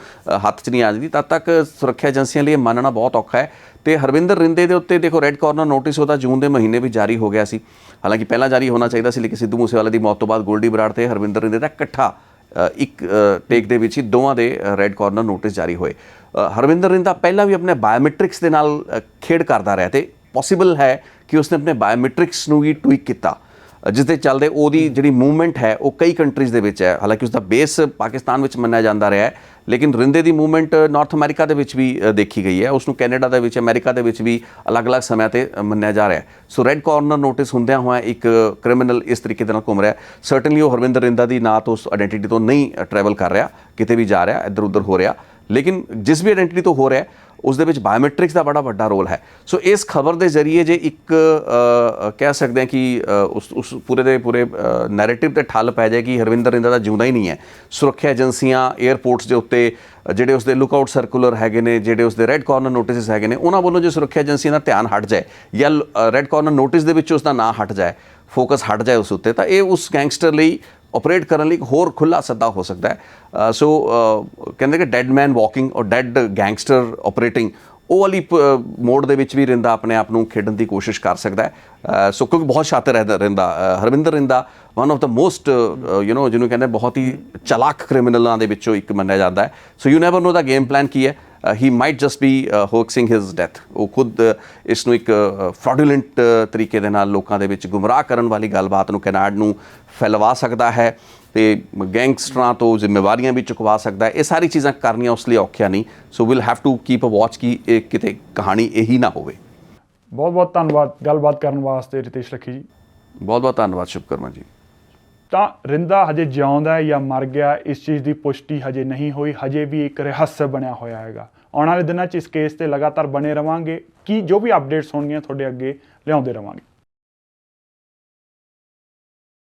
ਹੱਥ 'ਚ ਨਹੀਂ ਆ ਜਾਂਦੀ, ਤਦ ਤੱਕ ਸੁਰੱਖਿਆ ਏਜੰਸੀਆਂ ਲਈ ਇਹ ਮੰਨਣਾ ਬਹੁਤ ਔਖਾ ਹੈ। ਤੇ ਹਰਵਿੰਦਰ ਰਿੰਦੇ ਦੇ ਉੱਤੇ ਦੇਖੋ ਰੈੱਡ ਕਾਰਨਰ ਨੋਟਿਸ ਉਹਦਾ ਜੂਨ ਦੇ ਮਹੀਨੇ ਵਿੱਚ ਜਾਰੀ ਹੋ ਗਿਆ ਸੀ, ਹਾਲਾਂਕਿ ਪਹਿਲਾਂ ਜਾਰੀ ਹੋਣਾ ਚਾਹੀਦਾ ਸੀ, ਲੇਕਿਨ ਸਿੱਧੂ ਮੂਸੇਵਾਲੇ ਦੀ ਮੌਤ ਤੋਂ ਬਾਅਦ ਗੋਲਡੀ ਬਰਾੜ ਤੇ ਹਰਵਿੰਦਰ ਰਿੰਦੇ ਦਾ ਇਕੱਠਾ ਇੱਕ ਟੇਕ ਦੇ ਵਿੱਚ ਹੀ ਦੋਵਾਂ ਦੇ ਰੈੱਡ ਕਾਰਨਰ ਨੋਟਿਸ ਜਾਰੀ ਹੋਏ। ਹਰਵਿੰਦਰ ਰਿੰਦਾ ਪਹਿਲਾਂ ਵੀ ਆਪਣੇ ਬਾਇਓਮੈਟ੍ਰਿਕਸ ਦੇ ਨਾਲ ਖੇਡ ਕਰਦਾ ਰਿਹਾ ਤੇ ਪੋਸੀਬਲ ਹੈ ਕਿ ਉਸਨੇ ਆਪਣੇ ਬਾਇਓਮੈਟ੍ਰਿਕਸ ਨੂੰ ਵੀ ਟਵੀਕ ਕੀਤਾ, ਜਿਸ ਦੇ ਚੱਲਦੇ ਉਹਦੀ ਜਿਹੜੀ ਮੂਵਮੈਂਟ ਹੈ ਉਹ ਕਈ ਕੰਟਰੀਜ਼ ਦੇ ਵਿੱਚ ਹੈ। ਹਾਲਾਂਕਿ ਉਸਦਾ ਬੇਸ ਪਾਕਿਸਤਾਨ ਵਿੱਚ ਮੰਨਿਆ ਜਾਂਦਾ ਰਿਹਾ ਹੈ, ਲੇਕਿਨ ਰਿੰਦੇ ਦੀ ਮੂਵਮੈਂਟ ਨਾਰਥ ਅਮਰੀਕਾ ਦੇ ਵਿੱਚ ਵੀ ਦੇਖੀ ਗਈ ਹੈ, ਉਸ ਨੂੰ ਕੈਨੇਡਾ ਦੇ ਵਿੱਚ, ਅਮਰੀਕਾ ਦੇ ਵਿੱਚ ਵੀ ਅਲੱਗ-ਅਲੱਗ ਸਮਿਆਂ 'ਤੇ ਮੰਨਿਆ ਜਾ ਰਿਹਾ ਹੈ। ਸੋ ਰੈੱਡ ਕਾਰਨਰ ਨੋਟਿਸ ਹੁੰਦਿਆਂ ਹੋਇਆ ਇੱਕ ਕ੍ਰਿਮੀਨਲ ਇਸ ਤਰੀਕੇ ਦੇ ਨਾਲ ਘੁੰਮ ਰਿਹਾ, ਸਰਟਨਲੀ ਉਹ ਹਰਵਿੰਦਰ ਰਿੰਦਾ ਦੀ ਨਾਂ ਤੋਂ ਉਸ ਆਇਡੈਂਟੀਟੀ ਤੋਂ ਨਹੀਂ ਟਰੈਵਲ ਕਰ ਰਿਹਾ, ਕਿਤੇ ਵੀ ਜਾ ਰਿਹਾ, ਇੱਧਰ ਉੱਧਰ ਹੋ ਰਿਹਾ, ਲੇਕਿਨ ਜਿਸ ਵੀ ਆਇਡੈਂਟੀਟੀ ਤੋਂ ਹੋ ਰਿਹਾ ਉਸ ਦੇ ਵਿੱਚ ਬਾਇਓਮੈਟ੍ਰਿਕਸ ਦਾ ਬੜਾ ਵੱਡਾ ਰੋਲ ਹੈ। ਸੋ ਇਸ ਖਬਰ ਦੇ ਜ਼ਰੀਏ ਜੇ ਇੱਕ ਕਹਿ ਸਕਦੇ ਹਾਂ ਕਿ ਉਸ ਪੂਰੇ ਦੇ ਪੂਰੇ ਨੈਰੇਟਿਵ 'ਤੇ ਠੱਲ ਪੈ ਜਾਏ ਕਿ ਹਰਵਿੰਦਰ ਰਿੰਦਾ ਦਾ ਜਿਉਂਦਾ ਹੀ ਨਹੀਂ ਹੈ। ਸੁਰੱਖਿਆ ਏਜੰਸੀਆਂ ਏਅਰਪੋਰਟਸ ਦੇ ਉੱਤੇ ਜਿਹੜੇ ਉਸਦੇ ਲੁੱਕਆਊਟ ਸਰਕੂਲਰ ਹੈਗੇ ਨੇ, ਜਿਹੜੇ ਉਸਦੇ ਰੈੱਡ ਕਾਰਨਰ ਨੋਟਿਸ ਹੈਗੇ ਨੇ, ਉਹਨਾਂ ਵੱਲੋਂ ਜੇ ਸੁਰੱਖਿਆ ਏਜੰਸੀਆਂ ਦਾ ਧਿਆਨ ਹਟ ਜਾਏ ਜਾਂ ਰੈੱਡ ਕਾਰਨਰ ਨੋਟਿਸ ਦੇ ਵਿੱਚ ਉਸ ਦਾ ਨਾਂ ਹਟ ਜਾਏ, ਫੋਕਸ ਹਟ ਜਾਏ ਉਸ ਉੱਤੇ, ਤਾਂ ਇਹ ਉਸ ਗੈਂਗਸਟਰ ਲਈ ਆਪਰੇਟ ਕਰਨ ਲਈ ਇੱਕ ਹੋਰ ਖੁੱਲ੍ਹਾ ਸੱਦਾ ਹੋ ਸਕਦਾ ਹੈ। ਸੋ ਕਹਿੰਦੇ ਕਿ ਡੈਡ ਮੈਨ ਵਾਕਿੰਗ ਔਰ ਡੈਡ ਗੈਂਗਸਟਰ ਆਪਰੇਟਿੰਗ, ਉਹ ਵਾਲੀ ਮੋਡ ਦੇ ਵਿੱਚ ਵੀ ਰਿੰਦਾ ਆਪਣੇ ਆਪ ਨੂੰ ਖੇਡਣ ਦੀ ਕੋਸ਼ਿਸ਼ ਕਰ ਸਕਦਾ ਹੈ। ਸੋ ਕਿਉਂਕਿ ਬਹੁਤ ਸ਼ਾਤਰ ਹੈ Rinda, Harvinder Rinda one of the most ਜਿਹਨੂੰ ਕਹਿੰਦੇ ਬਹੁਤ ਹੀ ਚਲਾਕ ਕ੍ਰਿਮੀਨਲਾਂ ਦੇ ਵਿੱਚੋਂ ਇੱਕ ਮੰਨਿਆ ਜਾਂਦਾ ਹੈ। So you never know the game plan ਕੀ ਹੈ। He might just be hoaxing his death, ਉਹ ਖੁਦ ਇਸ ਨੂੰ ਇੱਕ ਫਰਾਡੂਲੈਂਟ ਤਰੀਕੇ ਦੇ ਨਾਲ ਲੋਕਾਂ ਦੇ ਵਿੱਚ ਗੁੰਮਰਾਹ ਕਰਨ ਵਾਲੀ ਗੱਲਬਾਤ ਨੂੰ, ਕੈਨਾਡ ਨੂੰ ਫੈਲਵਾ ਸਕਦਾ ਹੈ ਤੇ ਗੈਂਗਸਟਰਾਂ ਤੋਂ ਜ਼ਿੰਮੇਵਾਰੀਆਂ ਵੀ ਚੁਕਵਾ ਸਕਦਾ ਹੈ। ਇਹ ਸਾਰੀ ਚੀਜ਼ਾਂ ਕਰਨੀਆਂ ਉਸ ਲਈ ਔਖੀਆਂ ਨਹੀਂ। So will have to keep a watch ਕਿ ਇਹ ਕਿਤੇ ਕਹਾਣੀ ਇਹੀ ਨਾ ਹੋਵੇ। ਬਹੁਤ ਬਹੁਤ ਧੰਨਵਾਦ ਗੱਲਬਾਤ ਕਰਨ ਵਾਸਤੇ ਰਿਤੇਸ਼ ਲੱਖੀ ਜੀ। ਬਹੁਤ ਬਹੁਤ ਧੰਨਵਾਦ ਸ਼ੁਭਕਰਮਾ ਜੀ। ਤਾਂ ਰਿੰਦਾ ਹਜੇ ਜਿਉਂਦਾ ਹੈ ਜਾਂ ਮਰ ਗਿਆ, ਇਸ ਚੀਜ਼ ਦੀ ਪੁਸ਼ਟੀ ਹਜੇ ਨਹੀਂ ਹੋਈ, ਹਜੇ ਵੀ ਇੱਕ ਰਹੱਸ ਬਣਿਆ ਹੋਇਆ ਹੈਗਾ। ਆਉਣ ਵਾਲੇ ਦਿਨਾਂ 'ਚ ਇਸ ਕੇਸ ਤੇ ਲਗਾਤਾਰ ਬਣੇ ਰਵਾਂਗੇ, ਕਿ ਜੋ ਵੀ ਅਪਡੇਟਸ ਹੋਣਗੀਆਂ ਤੁਹਾਡੇ ਅੱਗੇ ਲਿਆਉਂਦੇ ਰਵਾਂਗੇ।